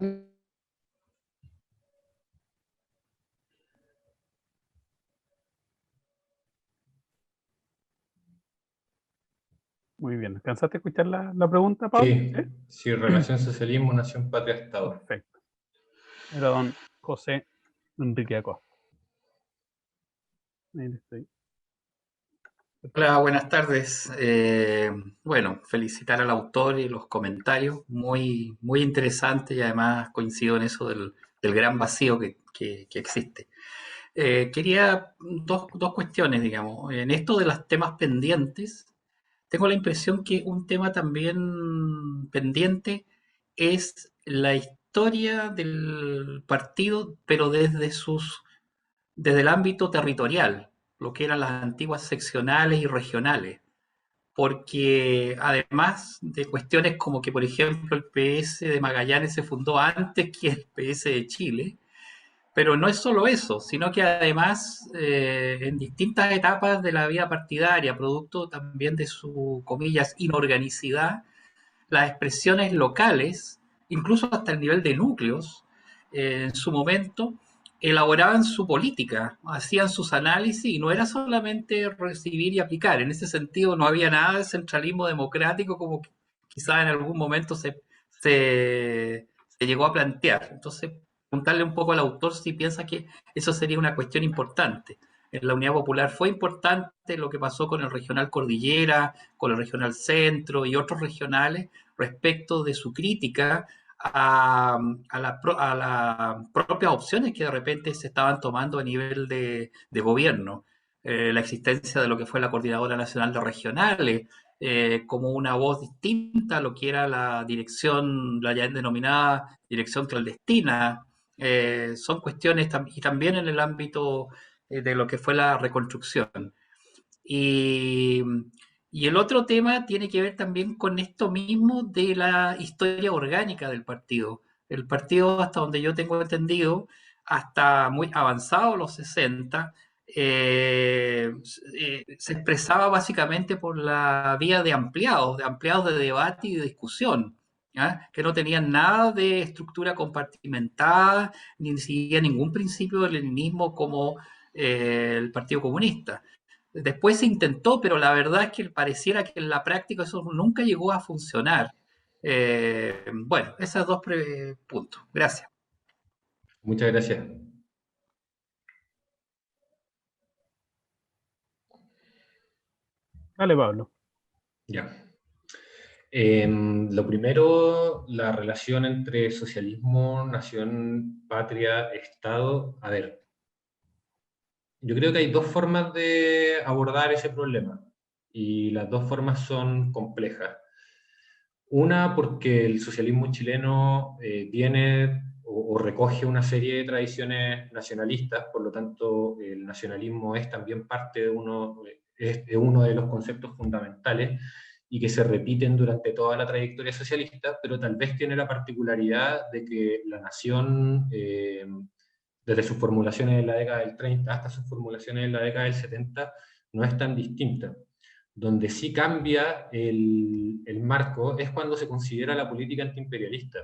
Muy bien. ¿Alcanzaste a escuchar la pregunta, Pablo? Sí, sí, relación socialismo, nación, patria, Estado. Perfecto. Era don José Enrique Acosta. Ahí le estoy. Hola, buenas tardes. Bueno, felicitar al autor y los comentarios, muy, muy interesante y además coincido en eso del gran vacío que existe. Quería dos cuestiones, digamos. En esto de los temas pendientes, tengo la impresión que un tema también pendiente es la historia del partido, pero desde el ámbito territorial, lo que eran las antiguas seccionales y regionales, porque además de cuestiones como que, por ejemplo, el PS de Magallanes se fundó antes que el PS de Chile, pero no es solo eso, sino que además en distintas etapas de la vida partidaria, producto también de su, comillas, inorganicidad, las expresiones locales, incluso hasta el nivel de núcleos, en su momento, elaboraban su política, hacían sus análisis y no era solamente recibir y aplicar. En ese sentido no había nada de centralismo democrático como quizás en algún momento se llegó a plantear. Entonces, preguntarle un poco al autor si piensa que eso sería una cuestión importante. En la Unidad Popular fue importante lo que pasó con el Regional Cordillera, con el Regional Centro y otros regionales respecto de su crítica a las propias opciones que de repente se estaban tomando a nivel de gobierno. La existencia de lo que fue la Coordinadora Nacional de Regionales, como una voz distinta a lo que era la dirección, la ya denominada dirección clandestina. Son cuestiones, y también en el ámbito de lo que fue la reconstrucción. Y, y el otro tema tiene que ver también con esto mismo de la historia orgánica del partido. El partido, hasta donde yo tengo entendido, hasta muy avanzado los 60, se expresaba básicamente por la vía de ampliados de debate y de discusión, ¿ya? Que no tenían nada de estructura compartimentada, ni seguía ningún principio del leninismo como el Partido Comunista. Después se intentó, pero la verdad es que pareciera que en la práctica eso nunca llegó a funcionar. Bueno, esos dos puntos. Gracias. Muchas gracias. Dale, Pablo. Ya. Lo primero, la relación entre socialismo, nación, patria, Estado. A ver, Yo creo que hay dos formas de abordar ese problema, y las dos formas son complejas. Una, porque el socialismo chileno viene o recoge una serie de tradiciones nacionalistas, por lo tanto el nacionalismo es también parte de uno de los conceptos fundamentales y que se repiten durante toda la trayectoria socialista, pero tal vez tiene la particularidad de que la nación, desde sus formulaciones en la década del 30 hasta sus formulaciones en la década del 70, no es tan distinta. Donde sí cambia el marco es cuando se considera la política antiimperialista.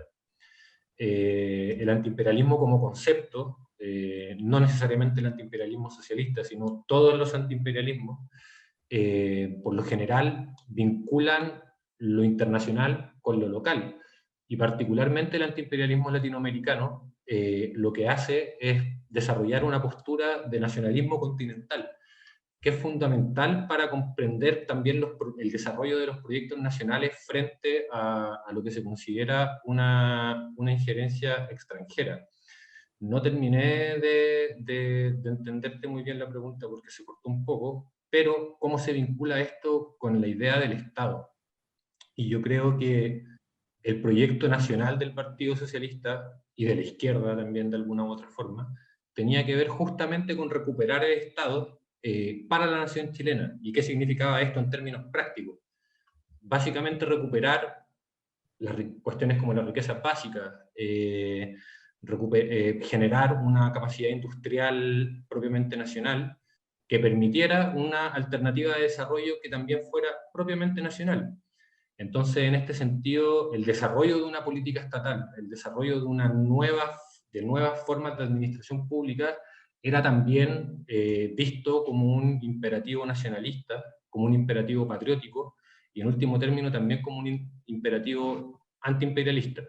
El antiimperialismo como concepto, no necesariamente el antiimperialismo socialista, sino todos los antiimperialismos, por lo general vinculan lo internacional con lo local. Y particularmente el antiimperialismo latinoamericano lo que hace es desarrollar una postura de nacionalismo continental, que es fundamental para comprender también el desarrollo de los proyectos nacionales frente a lo que se considera una injerencia extranjera. No terminé de entenderte muy bien la pregunta porque se cortó un poco, pero ¿cómo se vincula esto con la idea del Estado? Y yo creo que el proyecto nacional del Partido Socialista y de la izquierda también de alguna u otra forma, tenía que ver justamente con recuperar el Estado para la nación chilena. ¿Y qué significaba esto en términos prácticos? Básicamente recuperar las cuestiones como las riquezas básicas, generar una capacidad industrial propiamente nacional que permitiera una alternativa de desarrollo que también fuera propiamente nacional. Entonces, en este sentido, el desarrollo de una política estatal, el desarrollo de nuevas formas de administración pública, era también visto como un imperativo nacionalista, como un imperativo patriótico, y en último término también como un imperativo antiimperialista.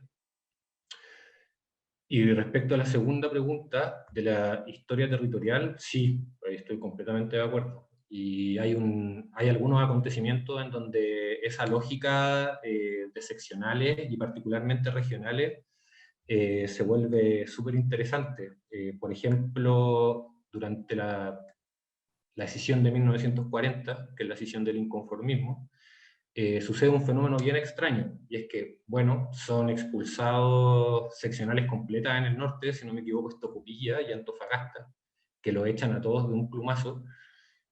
Y respecto a la segunda pregunta de la historia territorial, sí, estoy completamente de acuerdo. Y hay algunos acontecimientos en donde esa lógica de seccionales y particularmente regionales se vuelve súper interesante. Por ejemplo, durante la escisión de 1940, que es la escisión del inconformismo, sucede un fenómeno bien extraño, y es que, bueno, son expulsados seccionales completas en el norte, si no me equivoco, es Tocopilla y Antofagasta, que lo echan a todos de un plumazo,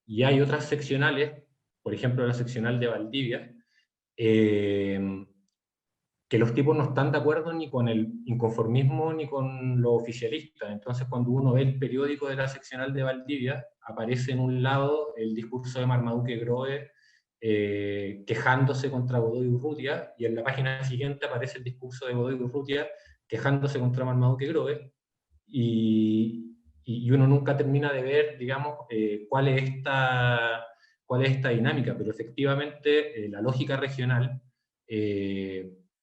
y hay otras seccionales, por ejemplo la seccional de Valdivia, que los tipos no están de acuerdo ni con el inconformismo ni con lo oficialista. Entonces, cuando uno ve el periódico de la seccional de Valdivia, aparece en un lado el discurso de Marmaduke Grohe quejándose contra Godoy Urrutia, y en la página siguiente aparece el discurso de Godoy Urrutia quejándose contra Marmaduke Grohe, y uno nunca termina de ver, digamos, cuál es esta dinámica, pero efectivamente la lógica regional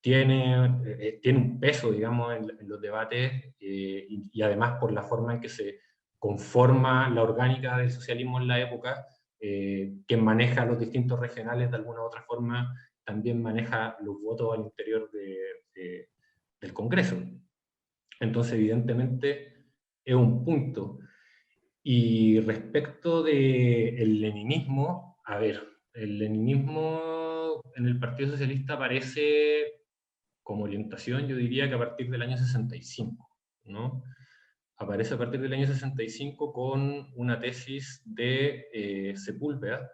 tiene un peso, digamos, en los debates, y además por la forma en que se conforma la orgánica del socialismo en la época, quien maneja los distintos regionales de alguna u otra forma también maneja los votos al interior del Congreso. Entonces, evidentemente, es un punto. Y respecto del leninismo, a ver, el leninismo en el Partido Socialista aparece como orientación, yo diría que a partir del año 65, ¿no? Aparece a partir del año 65 con una tesis de Sepúlveda,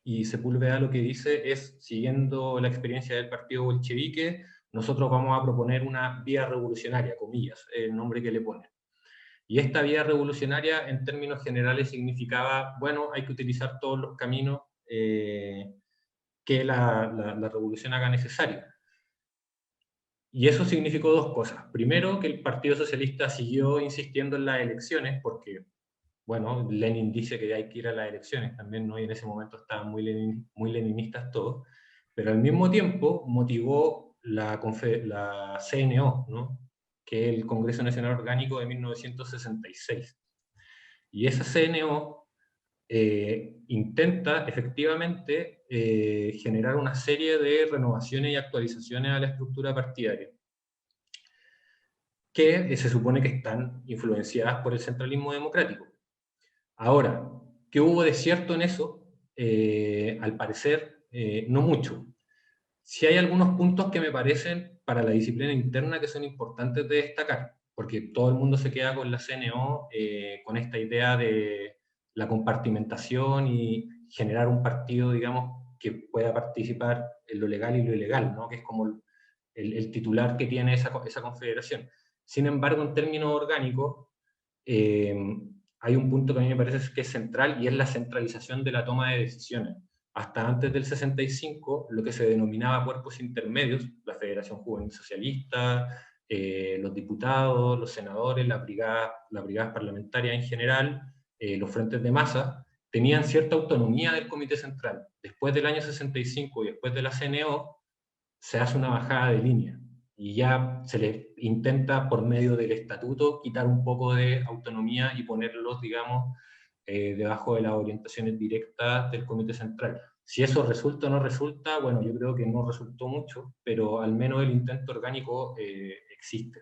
y Sepúlveda lo que dice es, siguiendo la experiencia del partido bolchevique, nosotros vamos a proponer una vía revolucionaria, comillas, el nombre que le ponen. Y esta vía revolucionaria, en términos generales, significaba, bueno, hay que utilizar todos los caminos que la revolución haga necesario. Y eso significó dos cosas. Primero, que el Partido Socialista siguió insistiendo en las elecciones, porque, bueno, Lenin dice que hay que ir a las elecciones también, ¿no? Y en ese momento estaban muy leninistas todos, pero al mismo tiempo motivó la CNO, ¿no? Que es el Congreso Nacional Orgánico de 1966. Y esa CNO intenta efectivamente generar una serie de renovaciones y actualizaciones a la estructura partidaria, que se supone que están influenciadas por el centralismo democrático. Ahora, ¿qué hubo de cierto en eso? Al parecer, no mucho. Sí hay algunos puntos que me parecen para la disciplina interna que son importantes de destacar, porque todo el mundo se queda con la CNO, con esta idea de la compartimentación y generar un partido, digamos, que pueda participar en lo legal y lo ilegal, ¿no? Que es como el titular que tiene esa confederación. Sin embargo, en términos orgánicos, eh, hay un punto que a mí me parece que es central y es la centralización de la toma de decisiones. Hasta antes del 65, lo que se denominaba cuerpos intermedios, la Federación Juvenil Socialista, los diputados, los senadores, las brigadas parlamentarias en general, los frentes de masa, tenían cierta autonomía del Comité Central. Después del año 65 y después de la CNO, se hace una bajada de línea y ya se les intenta por medio del estatuto quitar un poco de autonomía y ponerlos, digamos, debajo de las orientaciones directas del Comité Central. Si eso resulta o no resulta, bueno, yo creo que no resultó mucho, pero al menos el intento orgánico existe.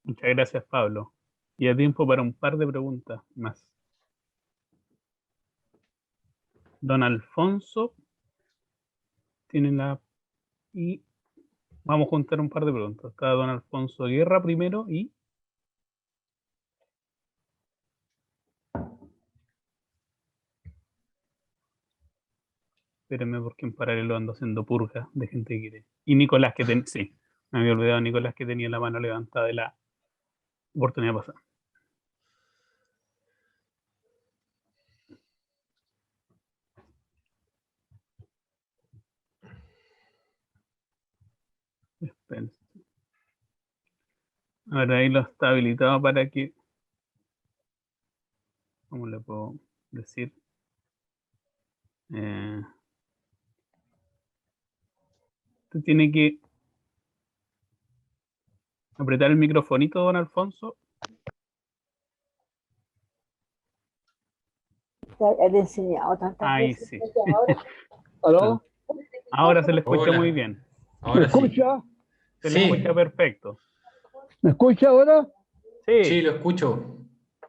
Muchas gracias, Pablo. Y hay tiempo para un par de preguntas más. Don Alfonso tiene la... Y vamos a juntar un par de preguntas. Está don Alfonso Guerra primero y... Espérenme porque en paralelo ando haciendo purga de gente que quiere. Y Nicolás que tenía... Sí, me había olvidado Nicolás que tenía la mano levantada de la oportunidad pasada. Espérense. Ahora ahí lo está habilitado para que... ¿Cómo le puedo decir? Usted tiene que apretar el microfonito, don Alfonso. He enseñado tantas Ahí veces. sí. ¿Aló? Ahora se le escucha Hola. muy bien. Ahora ¿Me escucha? Se le escucha perfecto. ¿Me escucha ahora? Sí. Sí, lo escucho.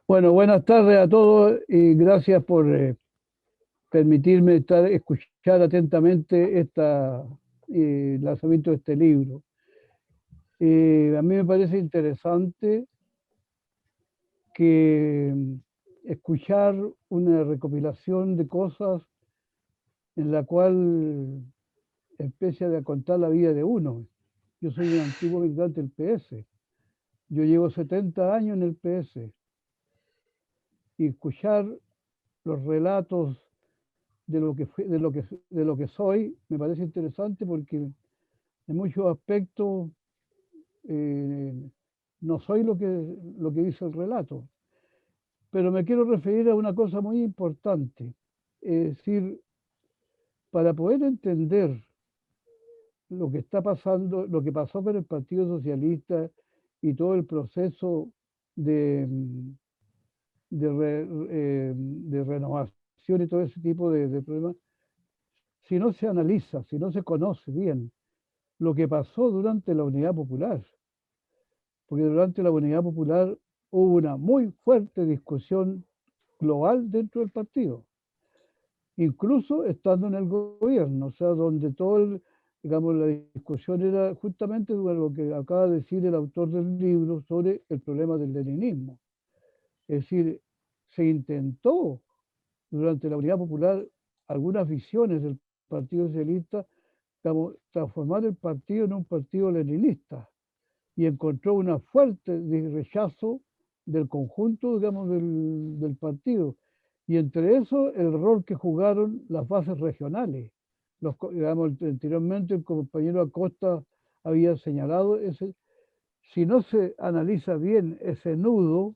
Bueno, buenas tardes a todos y gracias por permitirme escuchar atentamente el lanzamiento de este libro. A mí me parece interesante que escuchar una recopilación de cosas en la cual empiece a contar la vida de uno. Yo soy un antiguo militante del PS. Yo llevo 70 años en el PS. Y escuchar los relatos de lo que de lo que soy me parece interesante porque en muchos aspectos no soy lo que dice el relato. Pero me quiero referir a una cosa muy importante. Es decir, para poder entender lo que está pasando, lo que pasó con el Partido Socialista y todo el proceso de renovación y todo ese tipo de problemas, si no se analiza, si no se conoce bien lo que pasó durante la Unidad Popular, porque durante la Unidad Popular hubo una muy fuerte discusión global dentro del partido, incluso estando en el gobierno, o sea, donde digamos, la discusión era justamente lo que acaba de decir el autor del libro sobre el problema del leninismo. Es decir, se intentó durante la Unidad Popular algunas visiones del Partido Socialista transformar el partido en un partido leninista y encontró una fuerte rechazo del conjunto, digamos, del partido. Y entre eso el rol que jugaron las bases regionales. Digamos, anteriormente el compañero Acosta había señalado si no se analiza bien ese nudo,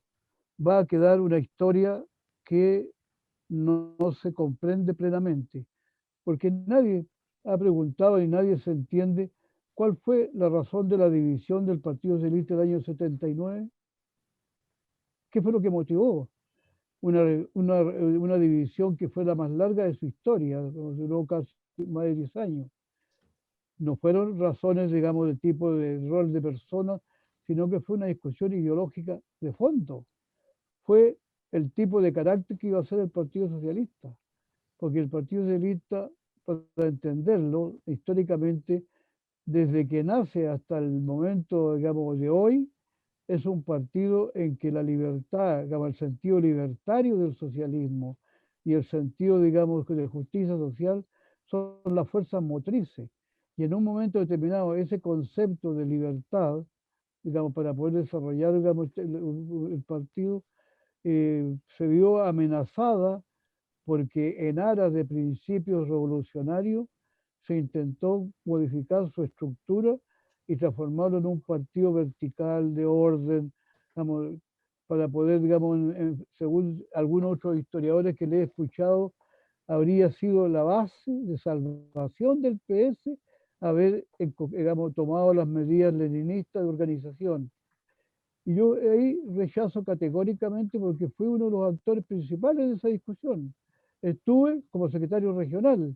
va a quedar una historia que no se comprende plenamente, porque nadie ha preguntado y nadie se entiende cuál fue la razón de la división del Partido Socialista del año 79. ¿Qué fue lo que motivó una división que fue la más larga de su historia, duró casi más de 10 años? No fueron razones, digamos, de tipo de rol de persona, sino que fue una discusión ideológica de fondo. Fue el tipo de carácter que iba a ser el Partido Socialista, porque el Partido Socialista, para entenderlo históricamente, desde que nace hasta el momento, digamos, de hoy, es un partido en que la libertad, digamos, el sentido libertario del socialismo y el sentido, digamos, de justicia social son las fuerzas motrices. Y en un momento determinado, ese concepto de libertad, digamos, para poder desarrollar, digamos, el partido, se vio amenazada porque en aras de principios revolucionarios se intentó modificar su estructura y transformarlo en un partido vertical de orden, digamos, para poder, digamos, según algunos otros historiadores que le he escuchado, habría sido la base de salvación del PS haber, digamos, tomado las medidas leninistas de organización. Y yo ahí rechazo categóricamente porque fui uno de los actores principales de esa discusión. Estuve como secretario regional,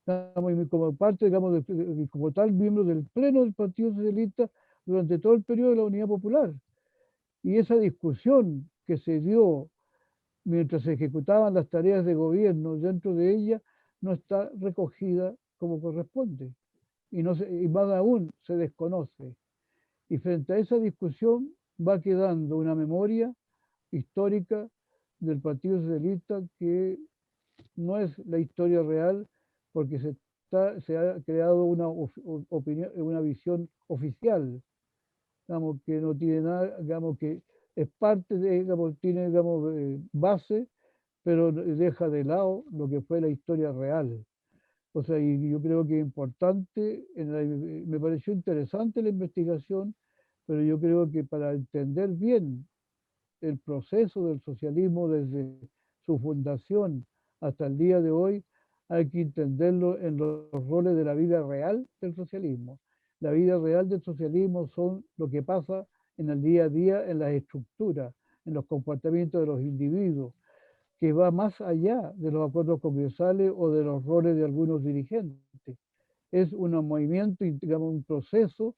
digamos, como parte, digamos, como tal miembro del Pleno del Partido Socialista durante todo el periodo de la Unidad Popular. Y esa discusión que se dio mientras se ejecutaban las tareas de gobierno dentro de ella no está recogida como corresponde. Y más aún se desconoce. Y frente a esa discusión va quedando una memoria histórica del Partido Socialista que no es la historia real, porque se ha creado una visión oficial, digamos, que no tiene nada, digamos, que es parte de, digamos, tiene, digamos, base, pero deja de lado lo que fue la historia real. O sea, y yo creo que es importante, me pareció interesante la investigación, pero yo creo que para entender bien el proceso del socialismo desde su fundación hasta el día de hoy, hay que entenderlo en los roles de la vida real del socialismo. La vida real del socialismo son lo que pasa en el día a día, en las estructuras, en los comportamientos de los individuos, que va más allá de los acuerdos congresales o de los roles de algunos dirigentes. Es un movimiento, digamos, un proceso,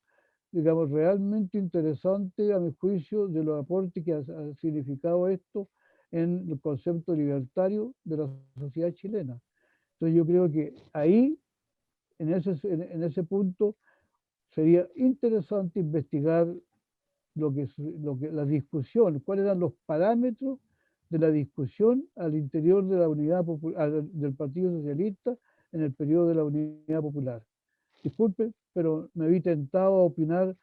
digamos, realmente interesante a mi juicio de los aportes que ha significado esto en el concepto libertario de la sociedad chilena. Entonces yo creo que ahí, en ese punto, sería interesante investigar la discusión, cuáles eran los parámetros de la discusión al interior de la Unidad Popular, del Partido Socialista en el periodo de la Unidad Popular. Disculpe, pero me vi tentado a opinar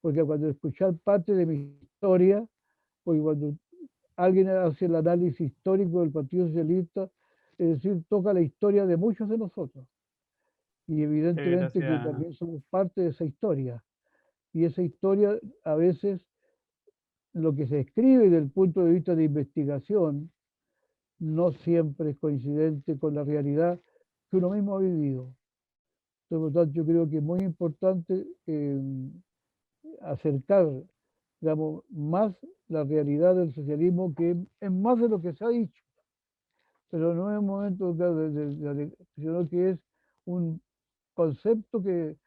porque cuando escuchar parte de mi historia, porque cuando alguien hace el análisis histórico del Partido Socialista, es decir, toca la historia de muchos de nosotros. Y evidentemente que también somos parte de esa historia. Y esa historia a veces lo que se escribe desde el punto de vista de investigación no siempre es coincidente con la realidad que uno mismo ha vivido. Por lo tanto, yo creo que es muy importante acercar, digamos, más la realidad del socialismo, que es más de lo que se ha dicho, pero no es un momento, sino que es un concepto que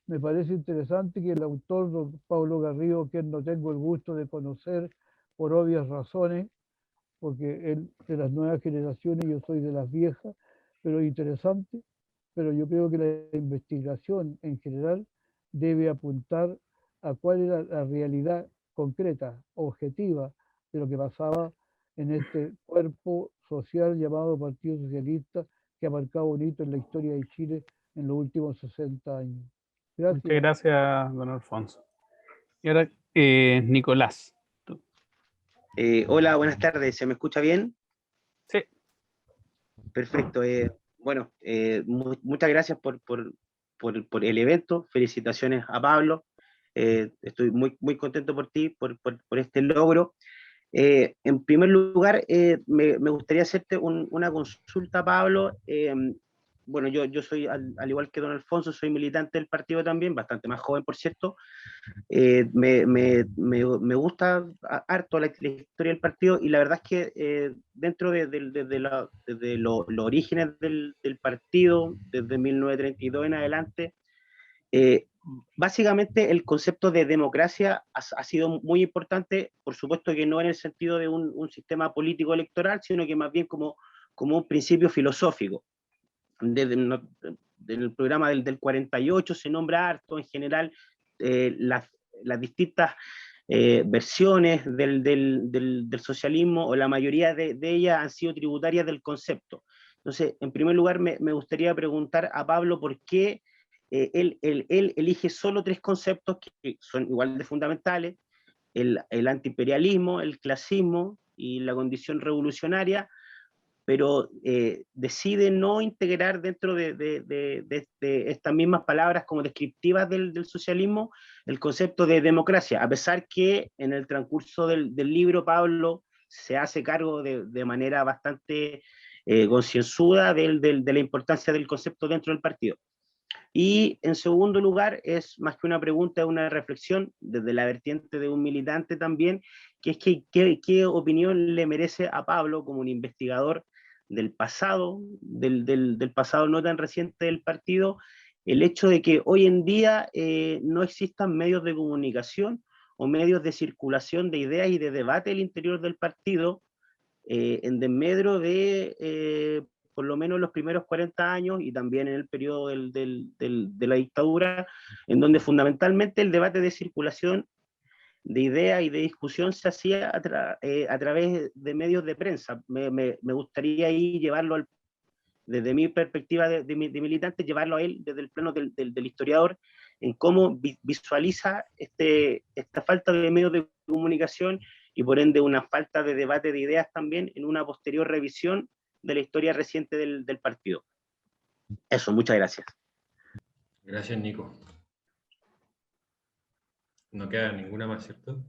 me parece interesante, que el autor, don Pablo Garrido, que no tengo el gusto de conocer por obvias razones, porque él de las nuevas generaciones, yo soy de las viejas, pero interesante. Pero yo creo que la investigación en general debe apuntar a cuál era la realidad concreta, objetiva, de lo que pasaba en este cuerpo social llamado Partido Socialista, que ha marcado un hito en la historia de Chile en los últimos 60 años. Gracias. Muchas gracias, don Alfonso. Y ahora, Nicolás. Hola, buenas tardes. ¿Se me escucha bien? Sí. Perfecto. Bueno, muchas gracias por el evento. Felicitaciones a Pablo. Estoy muy contento por ti, por este logro. En primer lugar, me gustaría hacerte una consulta, Pablo. Bueno, yo soy, al igual que don Alfonso, soy militante del partido también, bastante más joven, por cierto. Me gusta harto la historia del partido, y la verdad es que dentro de los orígenes del partido, desde 1932 en adelante, básicamente el concepto de democracia ha sido muy importante, por supuesto que no en el sentido de un sistema político electoral, sino que más bien como un principio filosófico. Del programa del 48 se nombra harto en general las distintas versiones del socialismo, o la mayoría de ellas han sido tributarias del concepto. Entonces, en primer lugar, me gustaría preguntar a Pablo por qué él elige solo 3 conceptos que son igual de fundamentales: el antiimperialismo, el clasismo y la condición revolucionaria, pero decide no integrar dentro de estas mismas palabras como descriptivas del socialismo el concepto de democracia, a pesar que en el transcurso del libro Pablo se hace cargo de manera bastante concienzuda de la importancia del concepto dentro del partido. Y en segundo lugar, es más que una pregunta, es una reflexión desde la vertiente de un militante también, que es qué opinión le merece a Pablo como un investigador del pasado, del pasado no tan reciente del partido, el hecho de que hoy en día no existan medios de comunicación o medios de circulación de ideas y de debate al interior del partido, en desmedro de por lo menos los primeros 40 años y también en el periodo de la dictadura, en donde fundamentalmente el debate de circulación de ideas y de discusión se hacía a través de medios de prensa. Me gustaría ahí llevarlo desde mi perspectiva de militante, llevarlo a él desde el plano del historiador, en cómo visualiza esta falta de medios de comunicación y por ende una falta de debate de ideas también en una posterior revisión de la historia reciente del partido. Eso, muchas gracias. Gracias, Nico. No queda ninguna más, ¿cierto?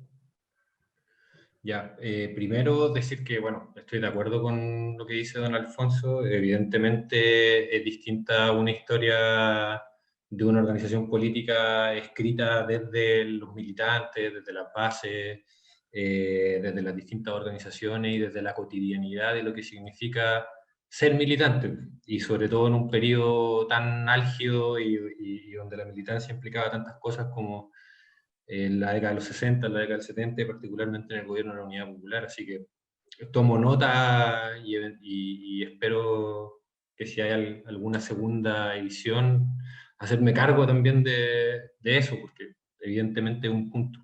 Ya, primero decir que, bueno, estoy de acuerdo con lo que dice don Alfonso. Evidentemente es distinta una historia de una organización política escrita desde los militantes, desde las bases, desde las distintas organizaciones y desde la cotidianidad de lo que significa ser militante, y sobre todo en un periodo tan álgido y donde la militancia implicaba tantas cosas como en la década de los 60, en la década del 70, particularmente en el gobierno de la Unidad Popular. Así que tomo nota y espero que si hay alguna segunda edición, hacerme cargo también de eso, porque evidentemente es un punto.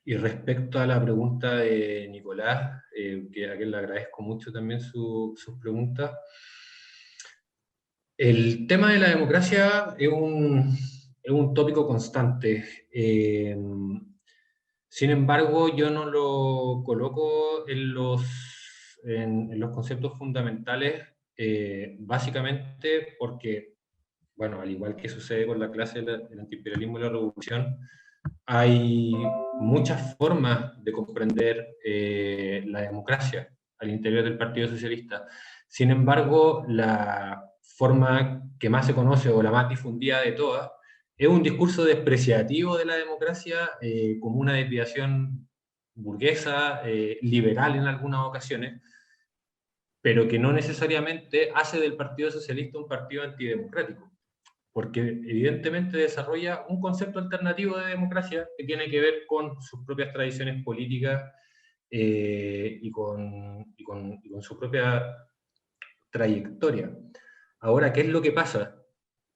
Y respecto a la pregunta de Nicolás, a quien le agradezco mucho también sus preguntas, el tema de la democracia es un tópico constante. Sin embargo, yo no lo coloco en los conceptos fundamentales, básicamente porque, bueno, al igual que sucede con la clase del antiimperialismo y la revolución, hay muchas formas de comprender la democracia al interior del Partido Socialista. Sin embargo, la forma que más se conoce o la más difundida de todas es un discurso despreciativo de la democracia como una desviación burguesa, liberal en algunas ocasiones, pero que no necesariamente hace del Partido Socialista un partido antidemocrático, porque evidentemente desarrolla un concepto alternativo de democracia que tiene que ver con sus propias tradiciones políticas y con su propia trayectoria. Ahora, ¿qué es lo que pasa?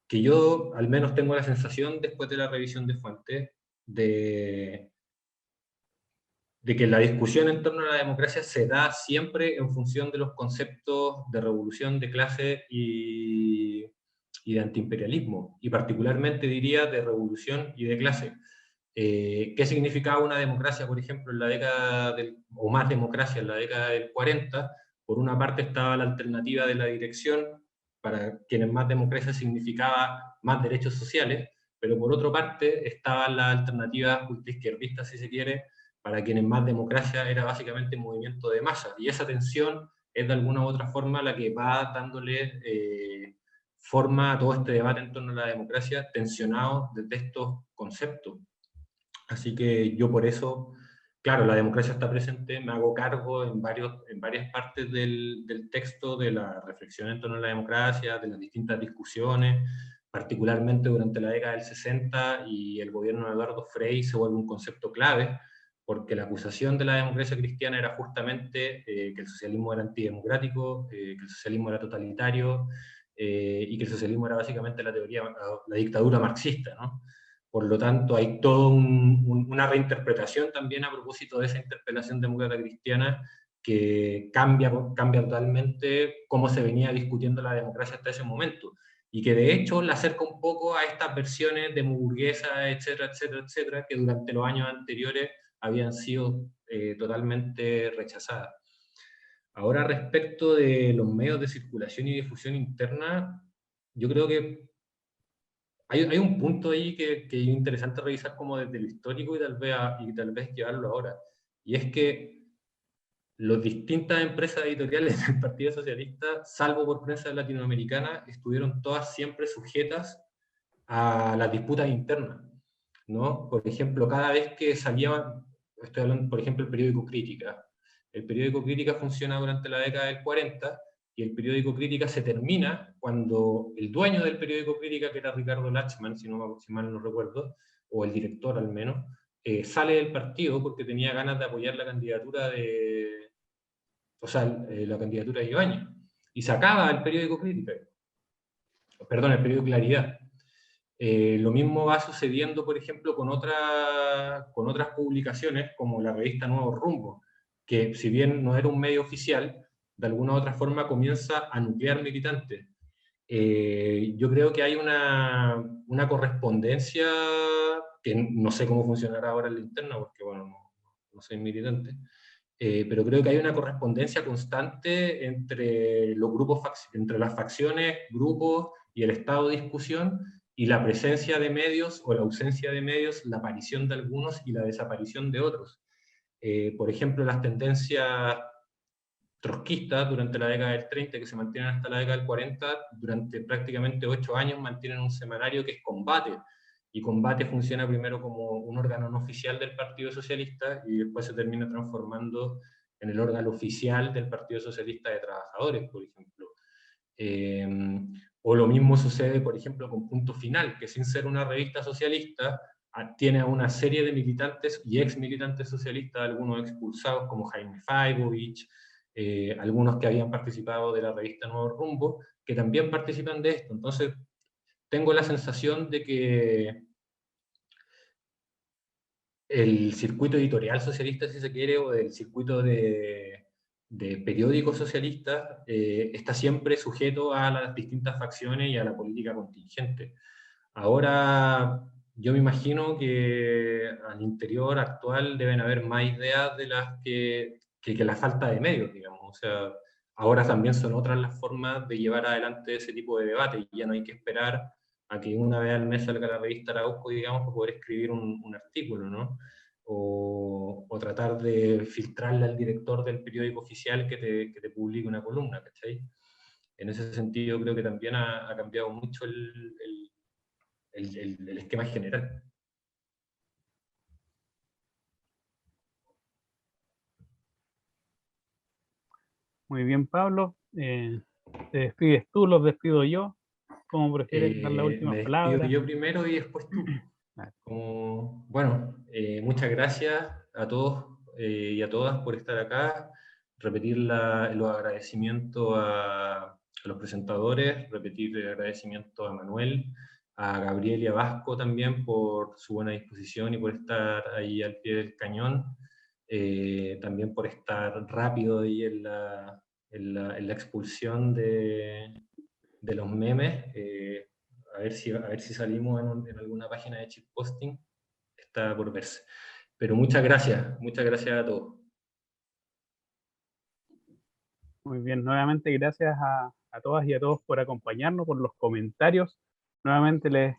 Que yo al menos tengo la sensación, después de la revisión de fuentes, de que la discusión en torno a la democracia se da siempre en función de los conceptos de revolución, de clase y de antiimperialismo, y particularmente diría de revolución y de clase. ¿Qué significaba una democracia, por ejemplo, en la década o más democracia en la década del 40? Por una parte estaba la alternativa de la dirección, para quienes más democracia significaba más derechos sociales, pero por otra parte estaba la alternativa ultraizquierdista, si se quiere, para quienes más democracia era básicamente un movimiento de masas, y esa tensión es de alguna u otra forma la que va dándole forma a todo este debate en torno a la democracia, tensionado desde estos conceptos. Así que yo por eso, claro, la democracia está presente, me hago cargo en varias partes del texto de la reflexión en torno a la democracia, de las distintas discusiones, particularmente durante la década del 60 y el gobierno de Eduardo Frei se vuelve un concepto clave, porque la acusación de la democracia cristiana era justamente que el socialismo era antidemocrático, que el socialismo era totalitario, y que el socialismo era básicamente la dictadura marxista, ¿no? Por lo tanto, hay toda una reinterpretación también a propósito de esa interpelación demócrata cristiana que cambia totalmente cómo se venía discutiendo la democracia hasta ese momento, y que de hecho la acerca un poco a estas versiones demoburguesas, etcétera, etcétera, etcétera, que durante los años anteriores habían sido totalmente rechazadas. Ahora, respecto de los medios de circulación y difusión interna, yo creo que hay un punto ahí que es interesante revisar como desde lo histórico y tal vez llevarlo ahora. Y es que las distintas empresas editoriales del Partido Socialista, salvo por prensa latinoamericana, estuvieron todas siempre sujetas a las disputas internas, ¿no? Por ejemplo, cada vez que salía, estoy hablando, por ejemplo, el periódico Crítica. El periódico Crítica funciona durante la década del 40 y el periódico Crítica se termina cuando el dueño del periódico Crítica, que era Ricardo Lachmann, si mal no recuerdo, o el director al menos, sale del partido porque tenía ganas de apoyar la candidatura la candidatura de Ibáñez. Y se acaba el periódico Crítica. Perdón, el periódico Claridad. Lo mismo va sucediendo, por ejemplo, con otras publicaciones, como la revista Nuevo Rumbo, que si bien no era un medio oficial, de alguna u otra forma comienza a nuclear militantes. Yo creo que hay una correspondencia, que no sé cómo funcionará ahora en la interna, porque bueno, no soy militante, pero creo que hay una correspondencia constante entre los grupos, entre las facciones, grupos y el estado de discusión, y la presencia de medios o la ausencia de medios, la aparición de algunos y la desaparición de otros. Por ejemplo, las tendencias trotskistas durante la década del 30, que se mantienen hasta la década del 40, durante prácticamente 8 años mantienen un semanario que es Combate, y Combate funciona primero como un órgano no oficial del Partido Socialista y después se termina transformando en el órgano oficial del Partido Socialista de Trabajadores, por ejemplo. O lo mismo sucede, por ejemplo, con Punto Final, que sin ser una revista socialista, tiene a una serie de militantes y ex militantes socialistas, algunos expulsados como Jaime Faibovich, algunos que habían participado de la revista Nuevo Rumbo, que también participan de esto. Entonces, tengo la sensación de que el circuito editorial socialista, si se quiere, o del circuito de periódicos socialistas, está siempre sujeto a las distintas facciones y a la política contingente. Ahora, yo me imagino que al interior actual deben haber más ideas de las que la falta de medios, digamos. O sea, ahora también son otras las formas de llevar adelante ese tipo de debate, y ya no hay que esperar a que una vez al mes salga la revista Arauco, digamos, para poder escribir un artículo, ¿no? O tratar de filtrarle al director del periódico oficial que te publique una columna, ¿cachai? En ese sentido creo que también ha cambiado mucho el esquema general. Muy bien, Pablo. ¿Te despides tú, los despido yo? ¿Cómo prefieres dar la última palabra? Me despido yo primero y después tú. Bueno, muchas gracias a todos y a todas por estar acá. Repetir los agradecimientos a los presentadores, repetir el agradecimiento a Manuel, a Gabriel y a Vasco también por su buena disposición y por estar ahí al pie del cañón. También por estar rápido ahí en la expulsión de los memes. A ver si salimos en alguna página de shitposting. Está por verse. Pero muchas gracias a todos. Muy bien, nuevamente gracias a todas y a todos por acompañarnos, por los comentarios. Nuevamente les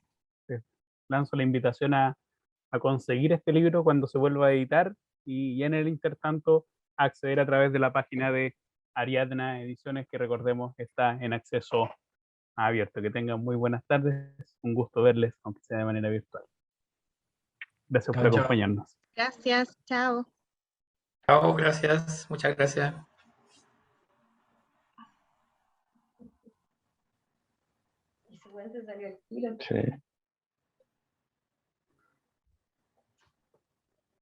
lanzo la invitación a conseguir este libro cuando se vuelva a editar, y en el intertanto acceder a través de la página de Ariadna Ediciones, que recordemos está en acceso abierto. Que tengan muy buenas tardes, un gusto verles, aunque sea de manera virtual. Gracias por acompañarnos. Gracias, chao. Chao, gracias, muchas gracias. vergüenza salió el tiro. Sí.